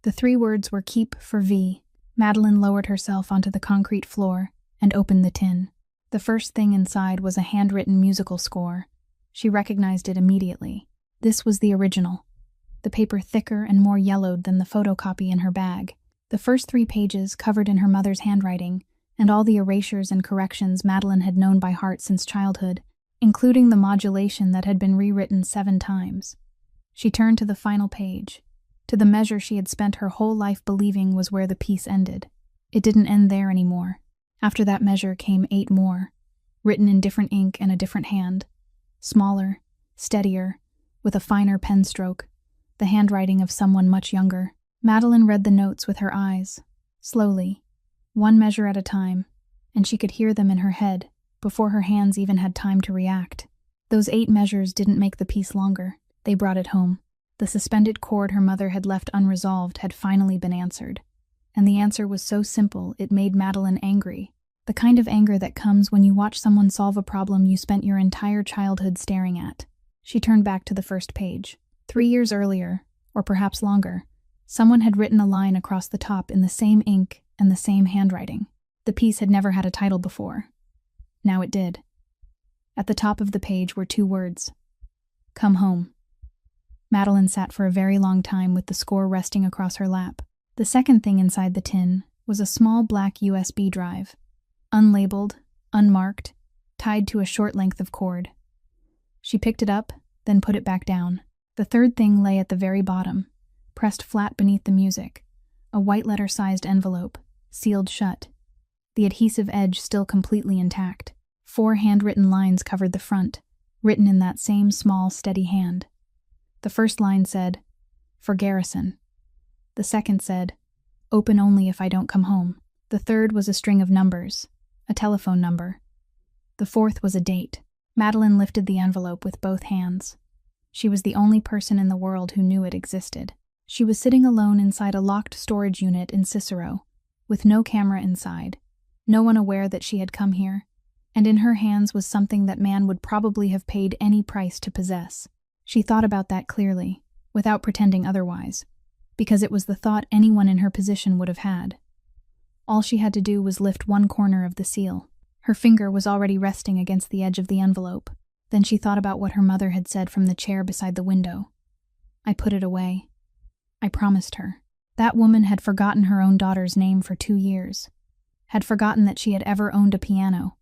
The 3 words were "Keep for V." Madeline lowered herself onto the concrete floor and opened the tin. The first thing inside was a handwritten musical score. She recognized it immediately. This was the original, the paper thicker and more yellowed than the photocopy in her bag. The first 3 pages covered in her mother's handwriting, and all the erasures and corrections Madeline had known by heart since childhood, including the modulation that had been rewritten 7 times. She turned to the final page, to the measure she had spent her whole life believing was where the piece ended. It didn't end there anymore. After that measure came 8 more, written in different ink and a different hand, smaller, steadier, with a finer pen stroke, the handwriting of someone much younger. Madeline read the notes with her eyes, slowly, 1 measure at a time, and she could hear them in her head before her hands even had time to react. Those 8 measures didn't make the piece longer. They brought it home. The suspended chord her mother had left unresolved had finally been answered. And the answer was so simple it made Madeline angry. The kind of anger that comes when you watch someone solve a problem you spent your entire childhood staring at. She turned back to the first page. 3 years earlier, or perhaps longer, Someone had written a line across the top in the same ink and the same handwriting. The piece had never had a title before. Now it did. At the top of the page were 2 words. Come home. Madeline sat for a very long time with the score resting across her lap. The second thing inside the tin was a small black USB drive, unlabeled, unmarked, tied to a short length of cord. She picked it up, then put it back down. The third thing lay at the very bottom, pressed flat beneath the music, a white letter-sized envelope, sealed shut, the adhesive edge still completely intact. 4 handwritten lines covered the front, written in that same small, steady hand. The first line said, "For Garrison." The second said, "Open only if I don't come home." The third was a string of numbers, a telephone number. The fourth was a date. Madeline lifted the envelope with both hands. She was the only person in the world who knew it existed. She was sitting alone inside a locked storage unit in Cicero, with no camera inside, no one aware that she had come here, and in her hands was something that man would probably have paid any price to possess. She thought about that clearly, without pretending otherwise, because it was the thought anyone in her position would have had. All she had to do was lift one corner of the seal. Her finger was already resting against the edge of the envelope. Then she thought about what her mother had said from the chair beside the window. I put it away. I promised her. That woman had forgotten her own daughter's name for 2 years, had forgotten that she had ever owned a piano,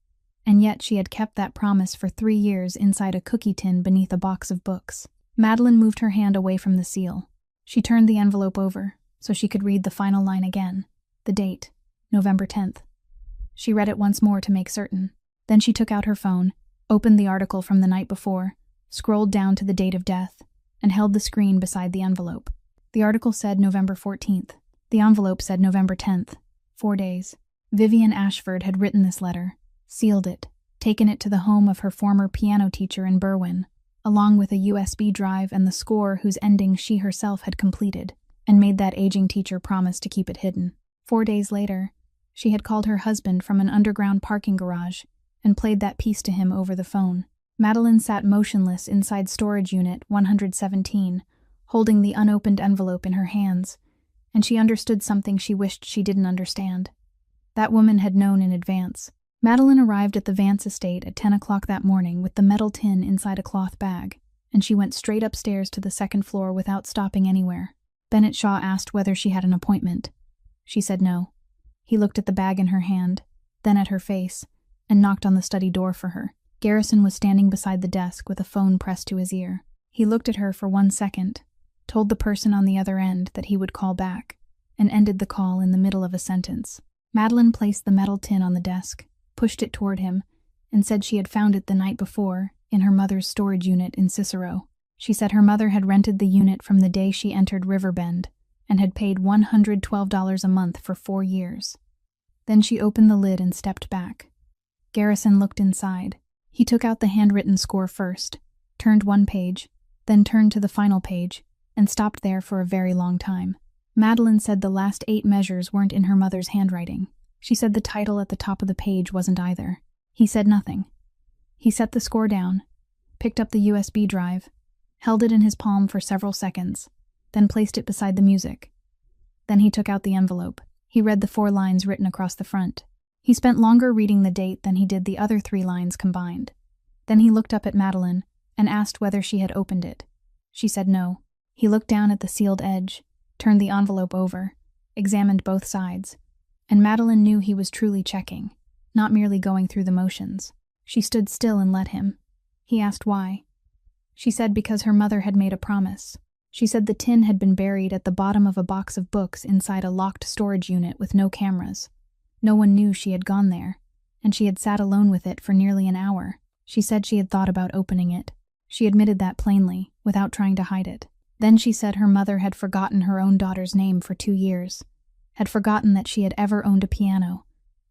and yet she had kept that promise for 3 years inside a cookie tin beneath a box of books. Madeline moved her hand away from the seal. She turned the envelope over so she could read the final line again, the date, November 10th. She read it once more to make certain. Then she took out her phone, opened the article from the night before, scrolled down to the date of death, and held the screen beside the envelope. The article said November 14th. The envelope said November 10th, 4 days. Vivian Ashford had written this letter, sealed it, taken it to the home of her former piano teacher in Berwyn, along with a USB drive and the score whose ending she herself had completed, and made that aging teacher promise to keep it hidden. 4 days later, she had called her husband from an underground parking garage and played that piece to him over the phone. Madeline sat motionless inside storage unit 117, holding the unopened envelope in her hands, and she understood something she wished she didn't understand. That woman had known in advance. Madeline arrived at the Vance estate at 10 o'clock that morning with the metal tin inside a cloth bag, and she went straight upstairs to the 2nd floor without stopping anywhere. Bennett Shaw asked whether she had an appointment. She said no. He looked at the bag in her hand, then at her face, and knocked on the study door for her. Garrison was standing beside the desk with a phone pressed to his ear. He looked at her for 1 second, told the person on the other end that he would call back, and ended the call in the middle of a sentence. Madeline placed the metal tin on the desk, pushed it toward him, and said she had found it the night before in her mother's storage unit in Cicero. She said her mother had rented the unit from the day she entered Riverbend and had paid $112 a month for 4 years. Then she opened the lid and stepped back. Garrison looked inside. He took out the handwritten score first, turned one page, then turned to the final page, and stopped there for a very long time. Madeline said the last 8 measures weren't in her mother's handwriting. She said the title at the top of the page wasn't either. He said nothing. He set the score down, picked up the USB drive, held it in his palm for several seconds, then placed it beside the music. Then he took out the envelope. He read the 4 lines written across the front. He spent longer reading the date than he did the other 3 lines combined. Then he looked up at Madeline and asked whether she had opened it. She said no. He looked down at the sealed edge, turned the envelope over, examined both sides, and Madeline knew he was truly checking, not merely going through the motions. She stood still and let him. He asked why. She said because her mother had made a promise. She said the tin had been buried at the bottom of a box of books inside a locked storage unit with no cameras. No one knew she had gone there, and she had sat alone with it for nearly an hour. She said she had thought about opening it. She admitted that plainly, without trying to hide it. Then she said her mother had forgotten her own daughter's name for 2 years, had forgotten that she had ever owned a piano,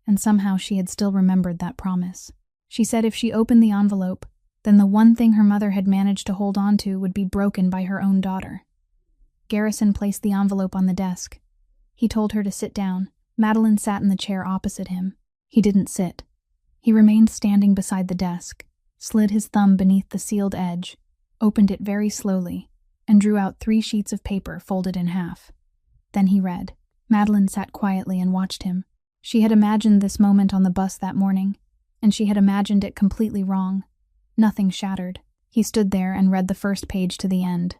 and somehow she had still remembered that promise. She said if she opened the envelope, then the one thing her mother had managed to hold on to would be broken by her own daughter. Garrison placed the envelope on the desk. He told her to sit down. Madeline sat in the chair opposite him. He didn't sit. He remained standing beside the desk, slid his thumb beneath the sealed edge, opened it very slowly, and drew out 3 sheets of paper folded in half. Then he read. Madeline sat quietly and watched him. She had imagined this moment on the bus that morning, and she had imagined it completely wrong. Nothing shattered. He stood there and read the first page to the end,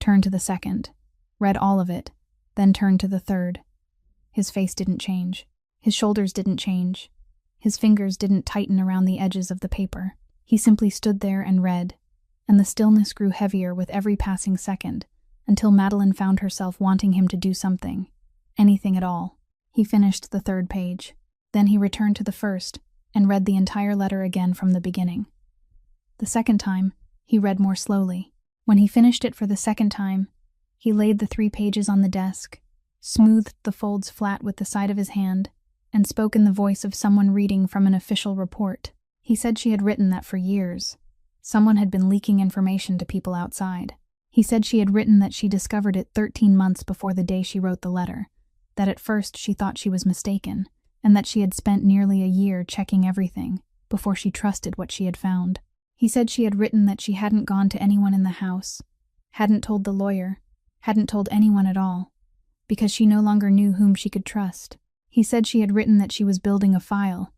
turned to the second, read all of it, then turned to the third. His face didn't change. His shoulders didn't change. His fingers didn't tighten around the edges of the paper. He simply stood there and read, and the stillness grew heavier with every passing second, until Madeline found herself wanting him to do something. Anything at all. He finished the third page. Then he returned to the first and read the entire letter again from the beginning. The second time, he read more slowly. When he finished it for the second time, he laid the 3 pages on the desk, smoothed the folds flat with the side of his hand, and spoke in the voice of someone reading from an official report. He said she had written that for years. Someone had been leaking information to people outside. He said she had written that she discovered it 13 months before the day she wrote the letter, that at first she thought she was mistaken, and that she had spent nearly a year checking everything before she trusted what she had found. He said she had written that she hadn't gone to anyone in the house, hadn't told the lawyer, hadn't told anyone at all, because she no longer knew whom she could trust. He said she had written that she was building a file,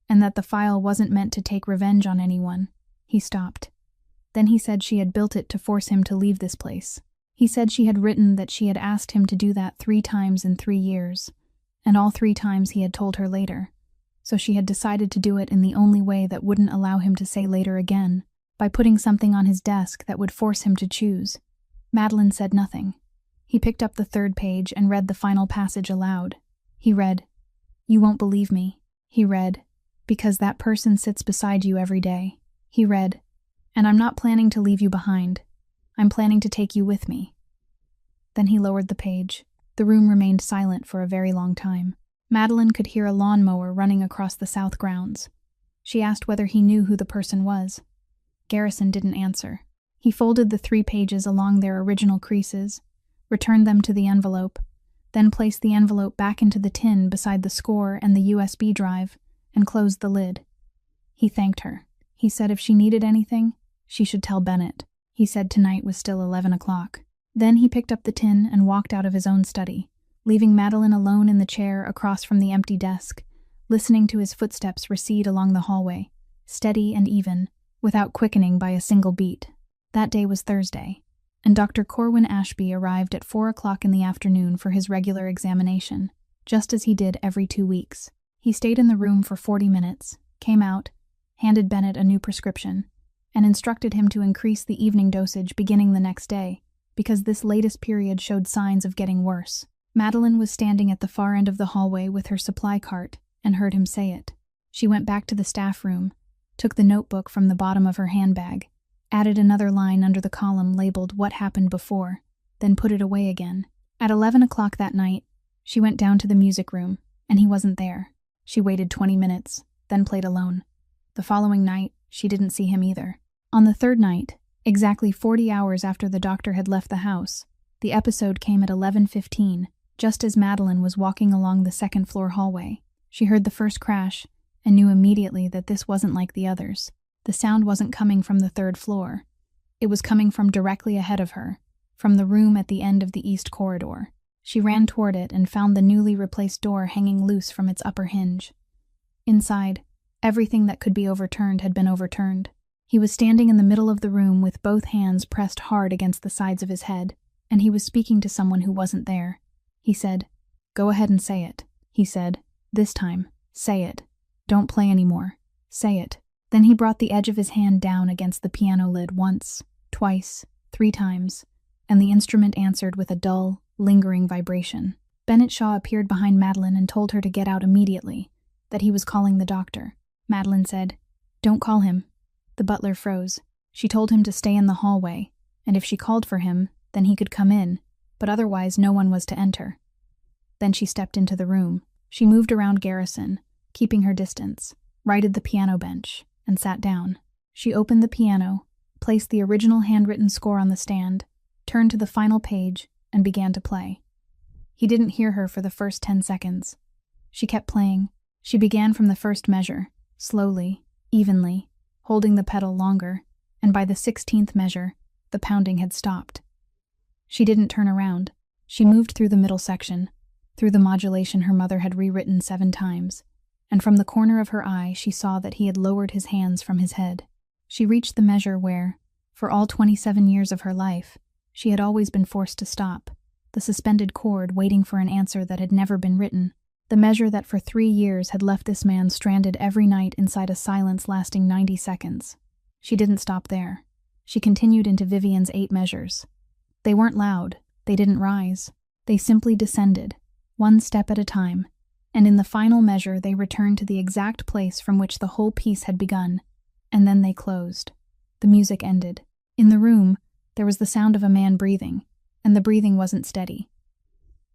and that the file wasn't meant to take revenge on anyone. He stopped. Then he said she had built it to force him to leave this place. He said she had written that she had asked him to do that 3 times in 3 years, and all 3 times he had told her later. So she had decided to do it in the only way that wouldn't allow him to say later again, by putting something on his desk that would force him to choose. Madeline said nothing. He picked up the 3rd page and read the final passage aloud. He read, "You won't believe me." He read, "Because that person sits beside you every day." He read, "And I'm not planning to leave you behind. I'm planning to take you with me." Then he lowered the page. The room remained silent for a very long time. Madeline could hear a lawnmower running across the south grounds. She asked whether he knew who the person was. Garrison didn't answer. He folded the 3 pages along their original creases, returned them to the envelope, then placed the envelope back into the tin beside the score and the USB drive, and closed the lid. He thanked her. He said if she needed anything, she should tell Bennett. He said tonight was still 11 o'clock. Then he picked up the tin and walked out of his own study, leaving Madeline alone in the chair across from the empty desk, listening to his footsteps recede along the hallway, steady and even, without quickening by a single beat. That day was Thursday, and Dr. Corwin Ashby arrived at 4 o'clock in the afternoon for his regular examination, just as he did every 2 weeks. He stayed in the room for 40 minutes, came out, handed Bennett a new prescription, and instructed him to increase the evening dosage beginning the next day, because this latest period showed signs of getting worse. Madeline was standing at the far end of the hallway with her supply cart and heard him say it. She went back to the staff room, took the notebook from the bottom of her handbag, added another line under the column labeled "What Happened Before," then put it away again. At 11 o'clock that night, she went down to the music room, and he wasn't there. She waited 20 minutes, then played alone. The following night, she didn't see him either. On the 3rd night, exactly 40 hours after the doctor had left the house, the episode came at 11:15, just as Madeline was walking along the 2nd floor hallway. She heard the first crash and knew immediately that this wasn't like the others. The sound wasn't coming from the 3rd floor. It was coming from directly ahead of her, from the room at the end of the east corridor. She ran toward it and found the newly replaced door hanging loose from its upper hinge. Inside, everything that could be overturned had been overturned. He was standing in the middle of the room with both hands pressed hard against the sides of his head, and he was speaking to someone who wasn't there. He said, "Go ahead and say it." He said, "This time, say it. Don't play anymore. Say it." Then he brought the edge of his hand down against the piano lid once, twice, 3 times, and the instrument answered with a dull, lingering vibration. Bennett Shaw appeared behind Madeline and told her to get out immediately, that he was calling the doctor. Madeline said, "Don't call him." The butler froze. She told him to stay in the hallway, and if she called for him, then he could come in, but otherwise no one was to enter. Then she stepped into the room. She moved around Garrison, keeping her distance, righted the piano bench, and sat down. She opened the piano, placed the original handwritten score on the stand, turned to the final page, and began to play. He didn't hear her for the first 10 seconds. She kept playing. She began from the first measure, slowly, evenly, holding the pedal longer, and by the 16th measure, the pounding had stopped. She didn't turn around. She moved through the middle section, through the modulation her mother had rewritten 7 times, and from the corner of her eye she saw that he had lowered his hands from his head. She reached the measure where, for all 27 years of her life, she had always been forced to stop, the suspended cord waiting for an answer that had never been written, the measure that for 3 years had left this man stranded every night inside a silence lasting 90 seconds. She didn't stop there. She continued into Vivian's 8 measures. They weren't loud, they didn't rise, they simply descended, one step at a time, and in the final measure they returned to the exact place from which the whole piece had begun, and then they closed. The music ended. In the room, there was the sound of a man breathing, and the breathing wasn't steady.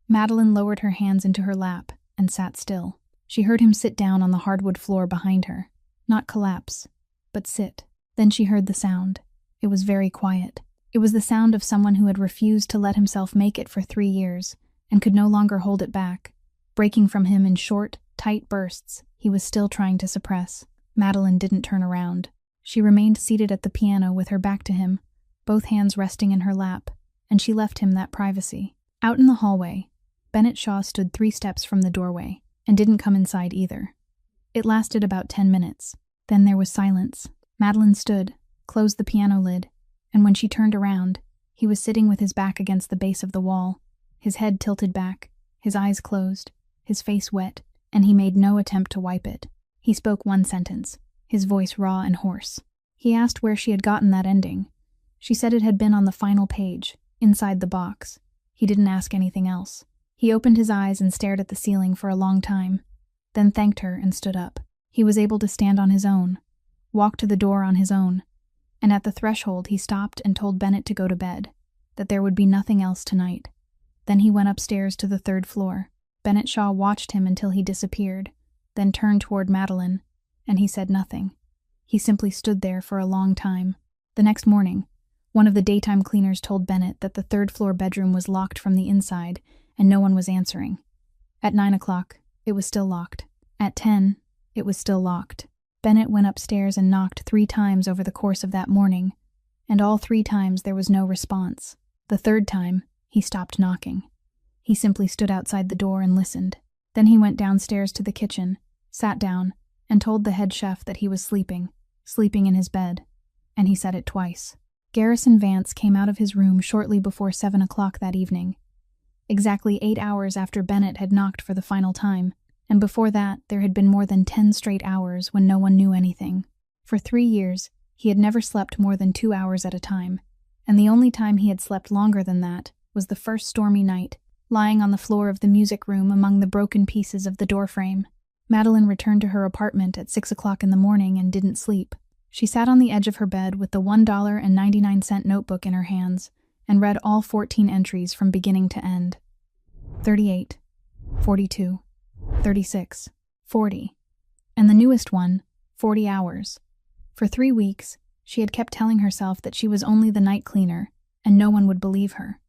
Madeline lowered her hands into her lap and sat still. She heard him sit down on the hardwood floor behind her, not collapse, but sit. Then she heard the sound. It was very quiet. It was the sound of someone who had refused to let himself make it for 3 years and could no longer hold it back, breaking from him in short, tight bursts he was still trying to suppress. Madeline didn't turn around. She remained seated at the piano with her back to him, both hands resting in her lap, and she left him that privacy. Out in the hallway, Bennett Shaw stood 3 steps from the doorway and didn't come inside either. It lasted about 10 minutes. Then there was silence. Madeline stood, closed the piano lid, and when she turned around, he was sitting with his back against the base of the wall, his head tilted back, his eyes closed, his face wet, and he made no attempt to wipe it. He spoke 1 sentence, his voice raw and hoarse. He asked where she had gotten that ending. She said it had been on the final page, inside the box. He didn't ask anything else. He opened his eyes and stared at the ceiling for a long time, then thanked her and stood up. He was able to stand on his own, walk to the door on his own, and at the threshold he stopped and told Bennett to go to bed, that there would be nothing else tonight. Then he went upstairs to the 3rd floor. Bennett Shaw watched him until he disappeared, then turned toward Madeline, and he said nothing. He simply stood there for a long time. The next morning, one of the daytime cleaners told Bennett that the 3rd floor bedroom was locked from the inside and no one was answering. At 9 o'clock, it was still locked. At 10, it was still locked. Bennett went upstairs and knocked 3 times over the course of that morning, and all 3 times there was no response. The 3rd time, he stopped knocking. He simply stood outside the door and listened. Then he went downstairs to the kitchen, sat down, and told the head chef that he was sleeping in his bed, and he said it twice. Garrison Vance came out of his room shortly before 7 o'clock that evening, exactly 8 hours after Bennett had knocked for the final time, and before that there had been more than 10 straight hours when no one knew anything. For 3 years, he had never slept more than 2 hours at a time, and the only time he had slept longer than that was the first stormy night, lying on the floor of the music room among the broken pieces of the doorframe. Madeline returned to her apartment at 6 o'clock in the morning and didn't sleep. She sat on the edge of her bed with the $1.99 notebook in her hands and read all 14 entries from beginning to end. 38, 42, 36, 40, and the newest one, 40 hours. For 3 weeks, she had kept telling herself that she was only the night cleaner, and no one would believe her.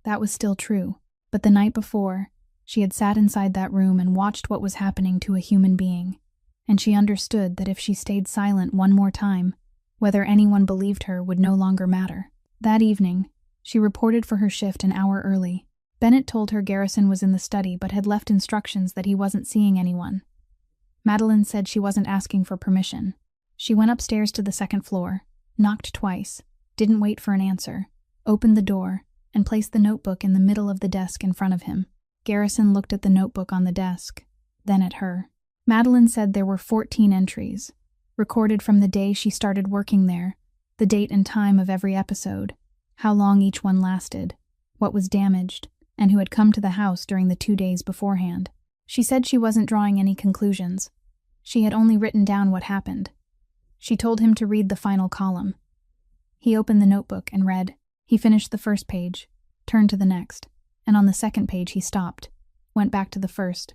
That was still true, but the night before, she had sat inside that room and watched what was happening to a human being, and she understood that if she stayed silent one more time, whether anyone believed her would no longer matter. That evening, she reported for her shift an hour early. Bennett told her Garrison was in the study but had left instructions that he wasn't seeing anyone. Madeline said she wasn't asking for permission. She went upstairs to the 2nd floor, knocked twice, didn't wait for an answer, opened the door, and placed the notebook in the middle of the desk in front of him. Garrison looked at the notebook on the desk, then at her. Madeline said there were 14 entries, recorded from the day she started working there, the date and time of every episode, how long each one lasted, what was damaged, and who had come to the house during the 2 days beforehand. She said she wasn't drawing any conclusions. She had only written down what happened. She told him to read the final column. He opened the notebook and read. He finished the 1st page, turned to the next, and on the 2nd page he stopped, went back to the 1st,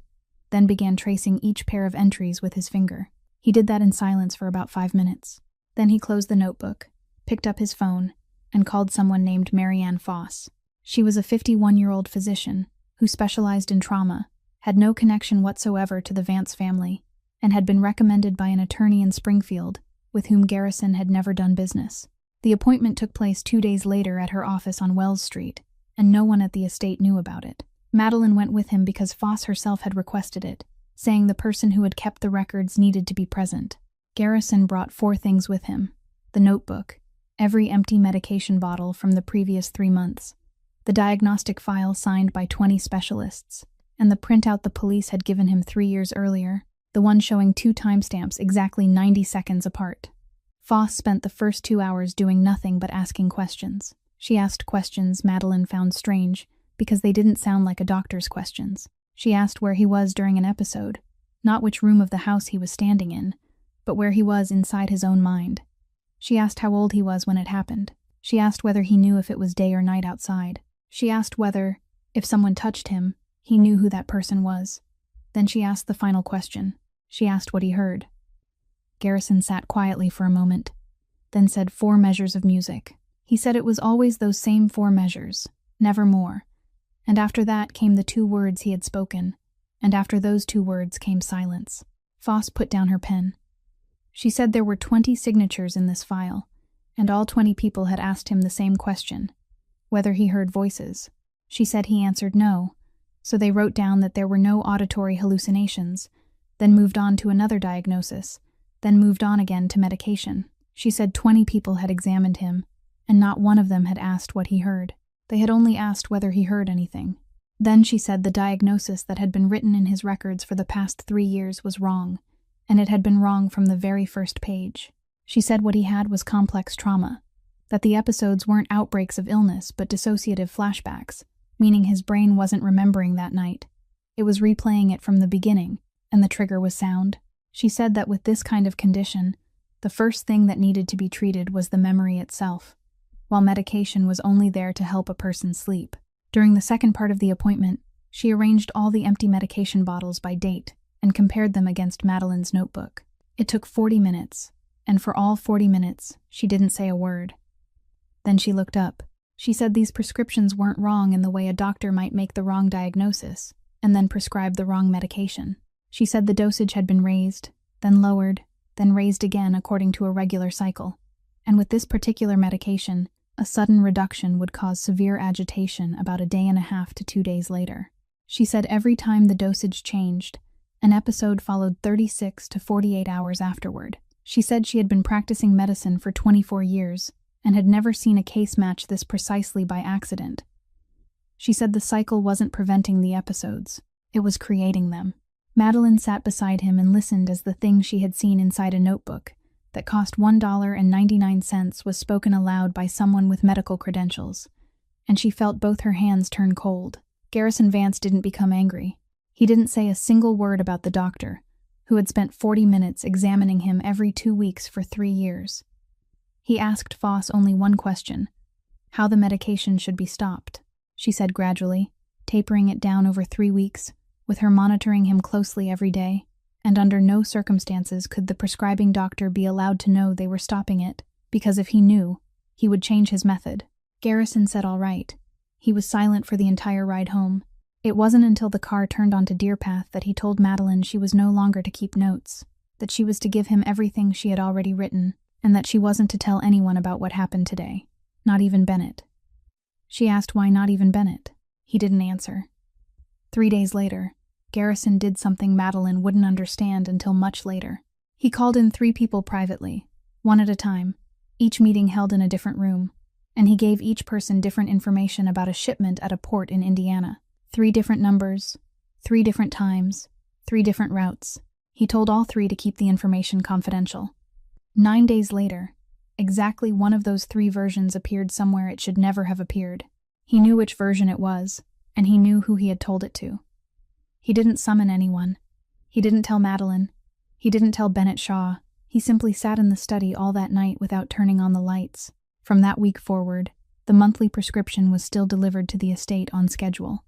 then began tracing each pair of entries with his finger. He did that in silence for about 5 minutes. Then he closed the notebook, picked up his phone, and called someone named Marianne Foss. She was a 51-year-old physician who specialized in trauma, had no connection whatsoever to the Vance family, and had been recommended by an attorney in Springfield with whom Garrison had never done business. The appointment took place 2 days later at her office on Wells Street, and no one at the estate knew about it. Madeline went with him because Foss herself had requested it, saying the person who had kept the records needed to be present. Garrison brought 4 things with him: the notebook, every empty medication bottle from the previous 3 months, the diagnostic file signed by 20 specialists, and the printout the police had given him 3 years earlier, the one showing 2 timestamps exactly 90 seconds apart. Foss spent the first 2 hours doing nothing but asking questions. She asked questions Madeline found strange because they didn't sound like a doctor's questions. She asked where he was during an episode, not which room of the house he was standing in, but where he was inside his own mind. She asked how old he was when it happened. She asked whether he knew if it was day or night outside. She asked whether, if someone touched him, he knew who that person was. Then she asked the final question. She asked what he heard. Garrison sat quietly for a moment, then said 4 measures of music. He said it was always those same 4 measures, never more. And after that came the 2 words he had spoken, and after those 2 words came silence. Foss put down her pen. She said there were 20 signatures in this file, and all 20 people had asked him the same question, whether he heard voices. She said he answered no, so they wrote down that there were no auditory hallucinations, then moved on to another diagnosis, then moved on again to medication. She said 20 people had examined him, and not one of them had asked what he heard. They had only asked whether he heard anything. Then she said the diagnosis that had been written in his records for the past 3 years was wrong, and it had been wrong from the very first page. She said what he had was complex trauma, that the episodes weren't outbreaks of illness but dissociative flashbacks, meaning his brain wasn't remembering that night. It was replaying it from the beginning, and the trigger was sound. She said that with this kind of condition, the first thing that needed to be treated was the memory itself, while medication was only there to help a person sleep. During the second part of the appointment, she arranged all the empty medication bottles by date and compared them against Madeline's notebook. It took 40 minutes, and for all 40 minutes, she didn't say a word. Then she looked up. She said these prescriptions weren't wrong in the way a doctor might make the wrong diagnosis and then prescribe the wrong medication. She said the dosage had been raised, then lowered, then raised again according to a regular cycle. And with this particular medication, a sudden reduction would cause severe agitation about a day and a half to 2 days later. She said every time the dosage changed, an episode followed 36 to 48 hours afterward. She said she had been practicing medicine for 24 years and had never seen a case match this precisely by accident. She said the cycle wasn't preventing the episodes, it was creating them. Madeline sat beside him and listened as the thing she had seen inside a notebook that cost $1.99 was spoken aloud by someone with medical credentials, and she felt both her hands turn cold. Garrison Vance didn't become angry. He didn't say a single word about the doctor, who had spent 40 minutes examining him every 2 weeks for 3 years. He asked Foss only one question: how the medication should be stopped. She said gradually, tapering it down over 3 weeks, with her monitoring him closely every day, and under no circumstances could the prescribing doctor be allowed to know they were stopping it, because if he knew, he would change his method. Garrison said all right. He was silent for the entire ride home. It wasn't until the car turned onto Deer Path that he told Madeline she was no longer to keep notes, that she was to give him everything she had already written, and that she wasn't to tell anyone about what happened today, not even Bennett. She asked why not even Bennett. He didn't answer. 3 days later, Garrison did something Madeline wouldn't understand until much later. He called in 3 people privately, one at a time, each meeting held in a different room, and he gave each person different information about a shipment at a port in Indiana. 3 different numbers, 3 different times, 3 different routes. He told all 3 to keep the information confidential. 9 days later, exactly one of those 3 versions appeared somewhere it should never have appeared. He knew which version it was, and he knew who he had told it to. He didn't summon anyone. He didn't tell Madeline. He didn't tell Bennett Shaw. He simply sat in the study all that night without turning on the lights. From that week forward, the monthly prescription was still delivered to the estate on schedule.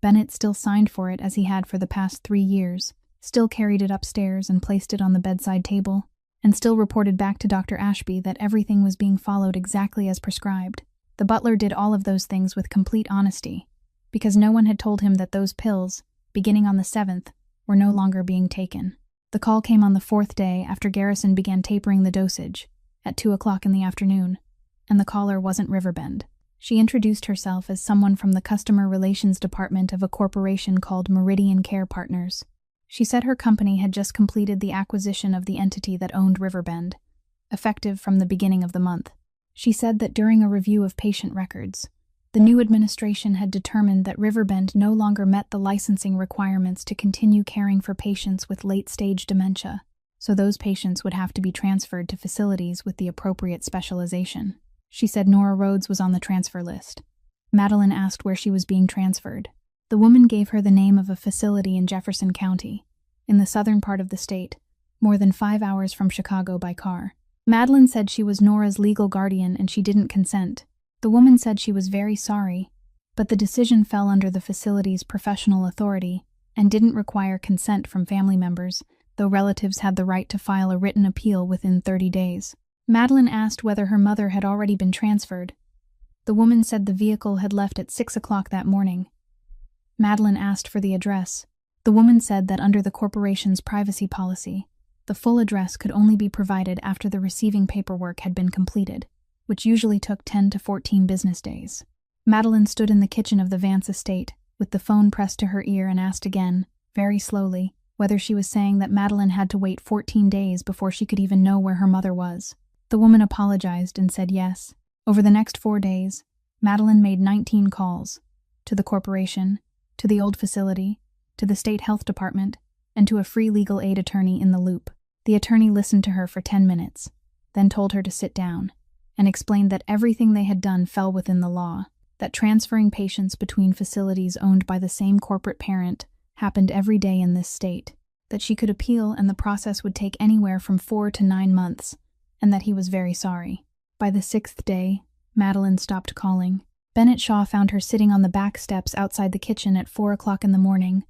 Bennett still signed for it as he had for the past 3 years, still carried it upstairs and placed it on the bedside table, and still reported back to Dr. Ashby that everything was being followed exactly as prescribed. The butler did all of those things with complete honesty, because no one had told him that those pills, beginning on the 7th, were no longer being taken. The call came on the 4th day after Garrison began tapering the dosage, at 2 o'clock in the afternoon, and the caller wasn't Riverbend. She introduced herself as someone from the customer relations department of a corporation called Meridian Care Partners. She said her company had just completed the acquisition of the entity that owned Riverbend, effective from the beginning of the month. She said that during a review of patient records, the new administration had determined that Riverbend no longer met the licensing requirements to continue caring for patients with late-stage dementia, so those patients would have to be transferred to facilities with the appropriate specialization. She said Nora Rhodes was on the transfer list. Madeline asked where she was being transferred. The woman gave her the name of a facility in Jefferson County, in the southern part of the state, more than 5 hours from Chicago by car. Madeline said she was Nora's legal guardian and she didn't consent. The woman said she was very sorry, but the decision fell under the facility's professional authority and didn't require consent from family members, though relatives had the right to file a written appeal within 30 days. Madeline asked whether her mother had already been transferred. The woman said the vehicle had left at 6 o'clock that morning. Madeline asked for the address. The woman said that under the corporation's privacy policy, the full address could only be provided after the receiving paperwork had been completed, which usually took 10 to 14 business days. Madeline stood in the kitchen of the Vance estate, with the phone pressed to her ear, and asked again, very slowly, whether she was saying that Madeline had to wait 14 days before she could even know where her mother was. The woman apologized and said yes. Over the next 4 days, Madeline made 19 calls, to the corporation, to the old facility, to the state health department, and to a free legal aid attorney in the loop. The attorney listened to her for 10 minutes, then told her to sit down, and explained that everything they had done fell within the law, that transferring patients between facilities owned by the same corporate parent happened every day in this state, that she could appeal and the process would take anywhere from 4 to 9 months, and that he was very sorry. By the 6th day, Madeline stopped calling. Bennett Shaw found her sitting on the back steps outside the kitchen at 4 o'clock in the morning,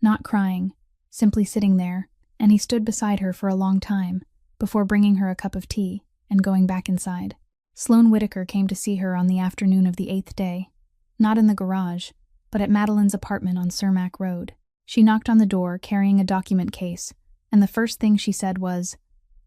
not crying, simply sitting there, and he stood beside her for a long time, before bringing her a cup of tea and going back inside. Sloane Whitaker came to see her on the afternoon of the 8th day, not in the garage, but at Madeline's apartment on Cermak Road. She knocked on the door, carrying a document case, and the first thing she said was,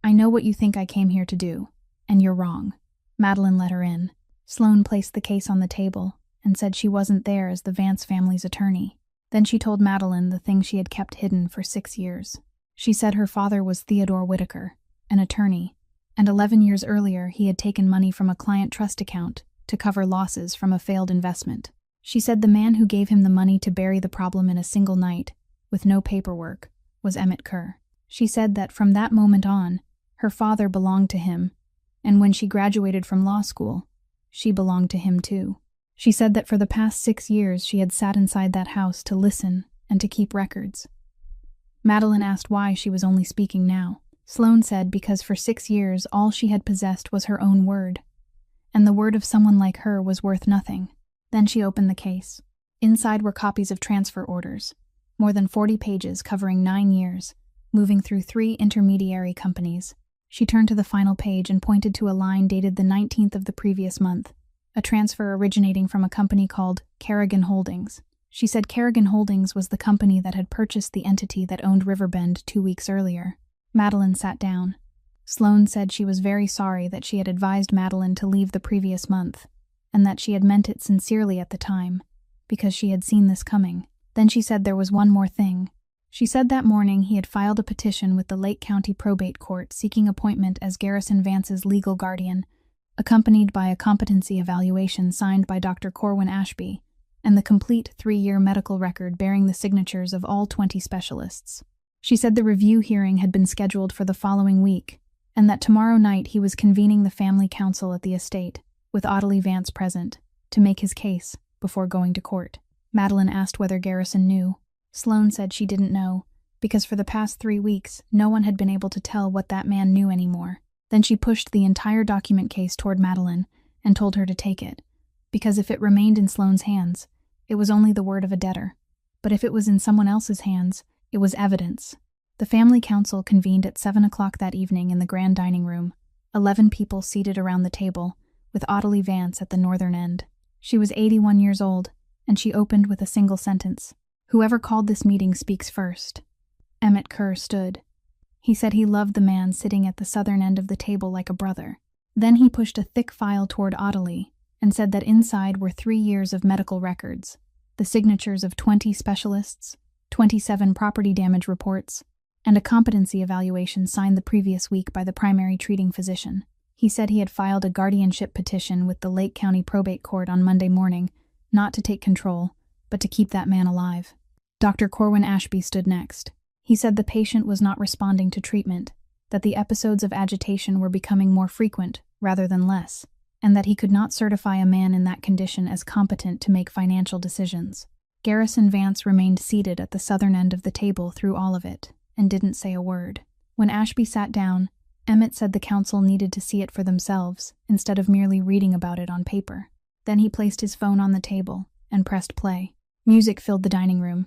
"I know what you think I came here to do, and you're wrong." Madeline let her in. Sloane placed the case on the table and said she wasn't there as the Vance family's attorney. Then she told Madeline the thing she had kept hidden for 6 years. She said her father was Theodore Whitaker, an attorney, and 11 years earlier he had taken money from a client trust account to cover losses from a failed investment. She said the man who gave him the money to bury the problem in a single night, with no paperwork, was Emmett Kerr. She said that from that moment on, her father belonged to him, and when she graduated from law school, she belonged to him too. She said that for the past 6 years she had sat inside that house to listen and to keep records. Madeline asked why she was only speaking now. Sloane said because for 6 years all she had possessed was her own word, and the word of someone like her was worth nothing. Then she opened the case. Inside were copies of transfer orders, more than 40 pages covering 9 years, moving through 3 intermediary companies. She turned to the final page and pointed to a line dated the 19th of the previous month, a transfer originating from a company called Kerrigan Holdings. She said Kerrigan Holdings was the company that had purchased the entity that owned Riverbend 2 weeks earlier. Madeline sat down. Sloane said she was very sorry that she had advised Madeline to leave the previous month, and that she had meant it sincerely at the time, because she had seen this coming. Then she said there was one more thing. She said that morning he had filed a petition with the Lake County Probate Court seeking appointment as Garrison Vance's legal guardian, accompanied by a competency evaluation signed by Dr. Corwin Ashby, and the complete 3-year medical record bearing the signatures of all 20 specialists. She said the review hearing had been scheduled for the following week, and that tomorrow night he was convening the family council at the estate, with Ottilie Vance present, to make his case before going to court. Madeline asked whether Garrison knew. Sloane said she didn't know, because for the past 3 weeks, no one had been able to tell what that man knew anymore. Then she pushed the entire document case toward Madeline and told her to take it, because if it remained in Sloane's hands, it was only the word of a debtor. But if it was in someone else's hands, it was evidence. The family council convened at 7 o'clock that evening in the grand dining room, 11 people seated around the table, with Ottilie Vance at the northern end. She was 81 years old, and she opened with a single sentence. "Whoever called this meeting speaks first." Emmett Kerr stood. He said he loved the man sitting at the southern end of the table like a brother. Then he pushed a thick file toward Ottilie and said that inside were 3 years of medical records, the signatures of 20 specialists, 27 property damage reports, and a competency evaluation signed the previous week by the primary treating physician. He said he had filed a guardianship petition with the Lake County Probate Court on Monday morning, not to take control, but to keep that man alive. Dr. Corwin Ashby stood next. He said the patient was not responding to treatment, that the episodes of agitation were becoming more frequent rather than less, and that he could not certify a man in that condition as competent to make financial decisions. Garrison Vance remained seated at the southern end of the table through all of it, and didn't say a word. When Ashby sat down, Emmett said the counsel needed to see it for themselves, instead of merely reading about it on paper. Then he placed his phone on the table and pressed play. Music filled the dining room.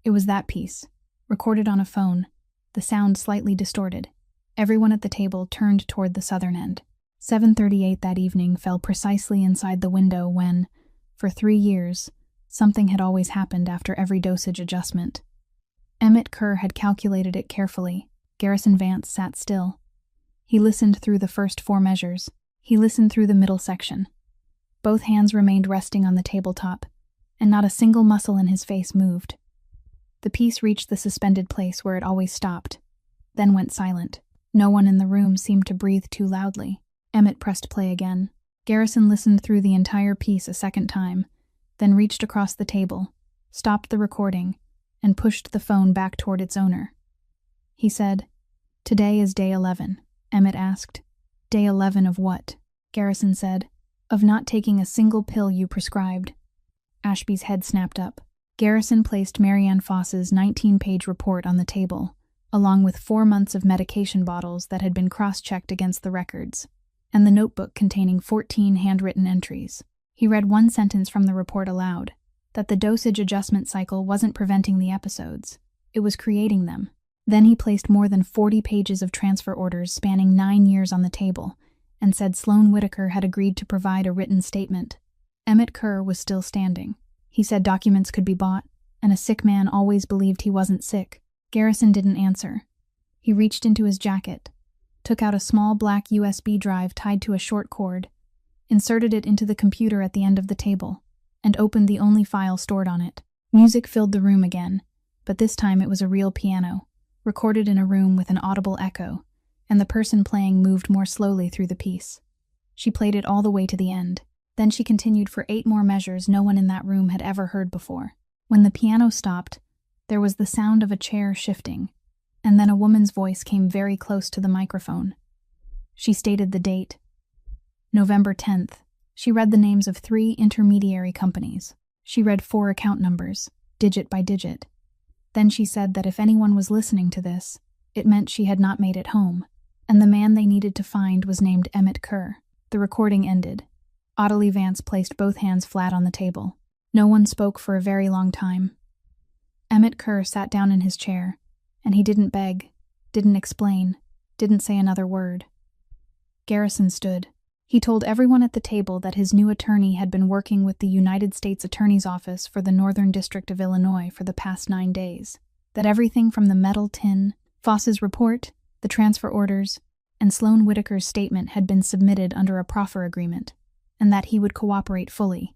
It was that piece, recorded on a phone, the sound slightly distorted. Everyone at the table turned toward the southern end. 7:38 that evening fell precisely inside the window when, for 3 years, something had always happened after every dosage adjustment. Emmett Kerr had calculated it carefully. Garrison Vance sat still. He listened through the first 4 measures. He listened through the middle section. Both hands remained resting on the tabletop, and not a single muscle in his face moved. The piece reached the suspended place where it always stopped, then went silent. No one in the room seemed to breathe too loudly. Emmett pressed play again. Garrison listened through the entire piece a second time, then reached across the table, stopped the recording, and pushed the phone back toward its owner. He said, "Today is day 11. Emmett asked. "Day 11 of what?" Garrison said. "Of not taking a single pill you prescribed." Ashby's head snapped up. Garrison placed Marianne Foss's 19-page report on the table, along with 4 months of medication bottles that had been cross-checked against the records, and the notebook containing 14 handwritten entries. He read one sentence from the report aloud, that the dosage adjustment cycle wasn't preventing the episodes, it was creating them. Then he placed more than 40 pages of transfer orders spanning 9 years on the table, and said Sloan Whitaker had agreed to provide a written statement. Emmett Kerr was still standing. He said documents could be bought, and a sick man always believed he wasn't sick. Garrison didn't answer. He reached into his jacket, took out a small black USB drive tied to a short cord, inserted it into the computer at the end of the table, and opened the only file stored on it. Music filled the room again, but this time it was a real piano, recorded in a room with an audible echo, and the person playing moved more slowly through the piece. She played it all the way to the end. Then she continued for 8 more measures no one in that room had ever heard before. When the piano stopped, there was the sound of a chair shifting, and then a woman's voice came very close to the microphone. She stated the date. November 10th. She read the names of 3 intermediary companies. She read 4 account numbers, digit by digit. Then she said that if anyone was listening to this, it meant she had not made it home, and the man they needed to find was named Emmett Kerr. The recording ended. Ottilie Vance placed both hands flat on the table. No one spoke for a very long time. Emmett Kerr sat down in his chair, and he didn't beg, didn't explain, didn't say another word. Garrison stood. He told everyone at the table that his new attorney had been working with the United States Attorney's Office for the Northern District of Illinois for the past 9 days, that everything from the metal tin, Foss's report, the transfer orders, and Sloan Whitaker's statement had been submitted under a proffer agreement, and that he would cooperate fully,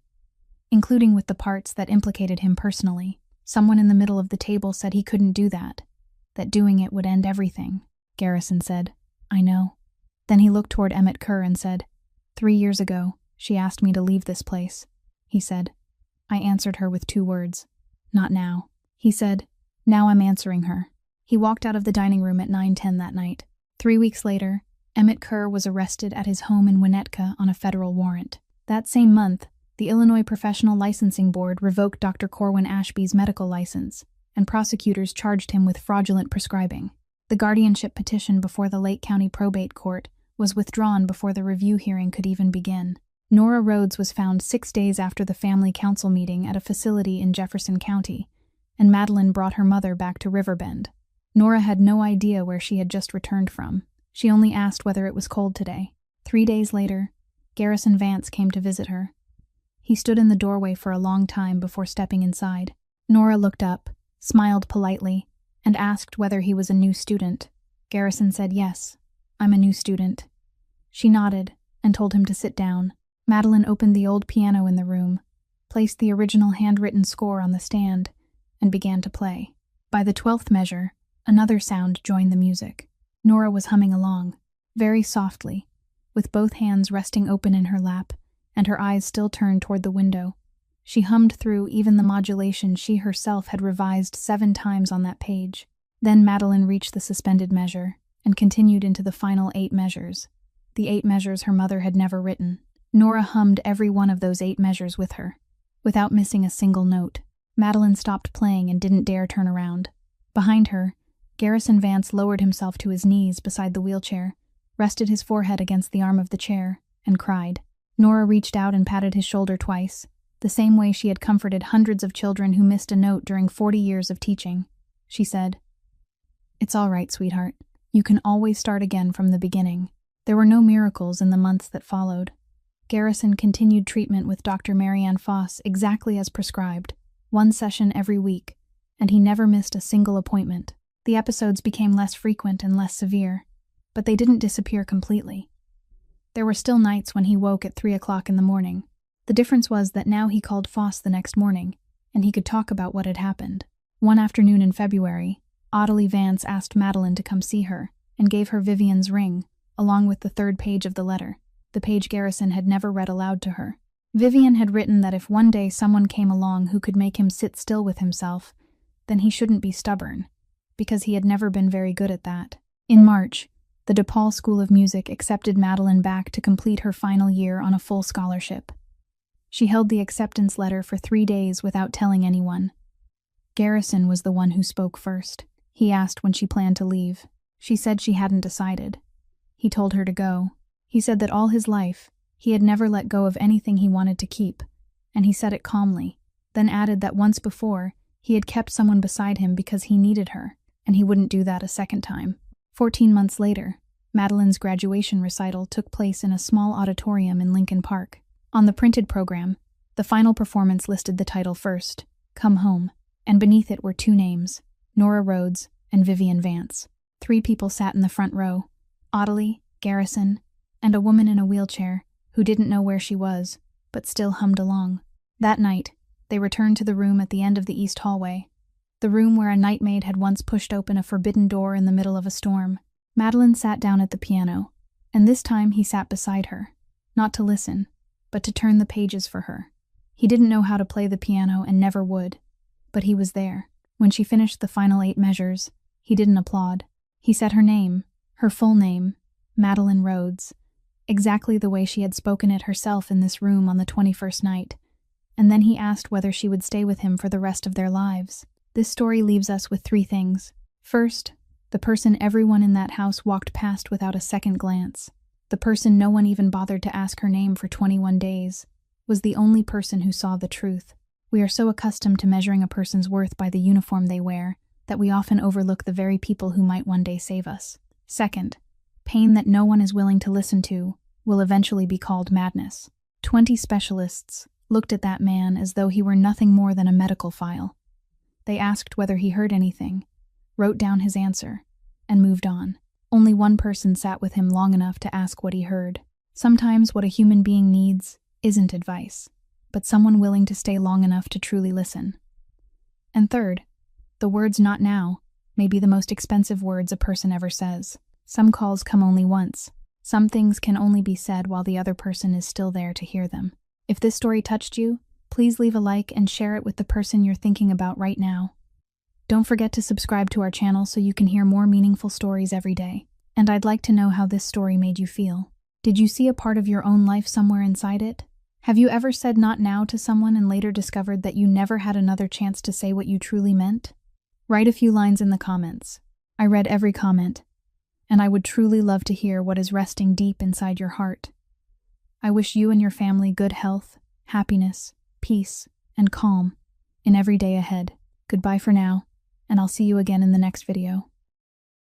including with the parts that implicated him personally. Someone in the middle of the table said he couldn't do that doing it would end everything. Garrison said, "I know." Then he looked toward Emmett Kerr and said, 3 years ago, she asked me to leave this place. He said, I answered her with 2 words, "Not now." He said, "Now I'm answering her." He walked out of the dining room at 9:10 that night. 3 weeks later, Emmett Kerr was arrested at his home in Winnetka on a federal warrant. That same month, the Illinois Professional Licensing Board revoked Dr. Corwin Ashby's medical license, and prosecutors charged him with fraudulent prescribing. The guardianship petition before the Lake County Probate Court was withdrawn before the review hearing could even begin. Nora Rhodes was found 6 days after the family council meeting at a facility in Jefferson County, and Madeline brought her mother back to Riverbend. Nora had no idea where she had just returned from. She only asked whether it was cold today. 3 days later, Garrison Vance came to visit her. He stood in the doorway for a long time before stepping inside. Nora looked up, smiled politely, and asked whether he was a new student. Garrison said, "Yes, I'm a new student." She nodded and told him to sit down. Madeline opened the old piano in the room, placed the original handwritten score on the stand, and began to play. By the 12th measure, another sound joined the music. Nora was humming along, very softly, with both hands resting open in her lap and her eyes still turned toward the window. She hummed through even the modulation she herself had revised 7 times on that page. Then Madeline reached the suspended measure and continued into the final 8 measures, the 8 measures her mother had never written. Nora hummed every one of those 8 measures with her, without missing a single note. Madeline stopped playing and didn't dare turn around. Behind her, Garrison Vance lowered himself to his knees beside the wheelchair, rested his forehead against the arm of the chair, and cried. Nora reached out and patted his shoulder twice, the same way she had comforted hundreds of children who missed a note during 40 years of teaching. She said, "It's all right, sweetheart. You can always start again from the beginning." There were no miracles in the months that followed. Garrison continued treatment with Dr. Marianne Foss exactly as prescribed, 1 session every week, and he never missed a single appointment. The episodes became less frequent and less severe, but they didn't disappear completely. There were still nights when he woke at 3 o'clock in the morning. The difference was that now he called Foss the next morning, and he could talk about what had happened. One afternoon in February, Ottilie Vance asked Madeline to come see her, and gave her Vivian's ring, along with the 3rd page of the letter, the page Garrison had never read aloud to her. Vivian had written that if one day someone came along who could make him sit still with himself, then he shouldn't be stubborn, because he had never been very good at that. In March, the DePaul School of Music accepted Madeline back to complete her final year on a full scholarship. She held the acceptance letter for 3 days without telling anyone. Garrison was the one who spoke first. He asked when she planned to leave. She said she hadn't decided. He told her to go. He said that all his life, he had never let go of anything he wanted to keep, and he said it calmly, then added that once before, he had kept someone beside him because he needed her, and he wouldn't do that a second time. 14 months later, Madeline's graduation recital took place in a small auditorium in Lincoln Park. On the printed program, the final performance listed the title first, "Come Home," and beneath it were 2 names, Nora Rhodes and Vivian Vance. 3 people sat in the front row, Ottilie, Garrison, and a woman in a wheelchair who didn't know where she was, but still hummed along. That night, they returned to the room at the end of the east hallway, the room where a night maid had once pushed open a forbidden door in the middle of a storm. Madeline sat down at the piano, and this time he sat beside her, not to listen, but to turn the pages for her. He didn't know how to play the piano and never would, but he was there. When she finished the final 8 measures, he didn't applaud. He said her name, her full name, Madeline Rhodes, exactly the way she had spoken it herself in this room on the 21st night, and then he asked whether she would stay with him for the rest of their lives. This story leaves us with 3 things. First, the person everyone in that house walked past without a second glance, the person no one even bothered to ask her name for 21 days, was the only person who saw the truth. We are so accustomed to measuring a person's worth by the uniform they wear that we often overlook the very people who might one day save us. Second, pain that no one is willing to listen to will eventually be called madness. 20 specialists looked at that man as though he were nothing more than a medical file. They asked whether he heard anything, wrote down his answer, and moved on. Only one person sat with him long enough to ask what he heard. Sometimes what a human being needs isn't advice, but someone willing to stay long enough to truly listen. And third, the words "not now" may be the most expensive words a person ever says. Some calls come only once. Some things can only be said while the other person is still there to hear them. If this story touched you, please leave a like and share it with the person you're thinking about right now. Don't forget to subscribe to our channel so you can hear more meaningful stories every day. And I'd like to know how this story made you feel. Did you see a part of your own life somewhere inside it? Have you ever said "not now" to someone and later discovered that you never had another chance to say what you truly meant? Write a few lines in the comments. I read every comment, and I would truly love to hear what is resting deep inside your heart. I wish you and your family good health, happiness, peace, and calm in every day ahead. Goodbye for now, and I'll see you again in the next video.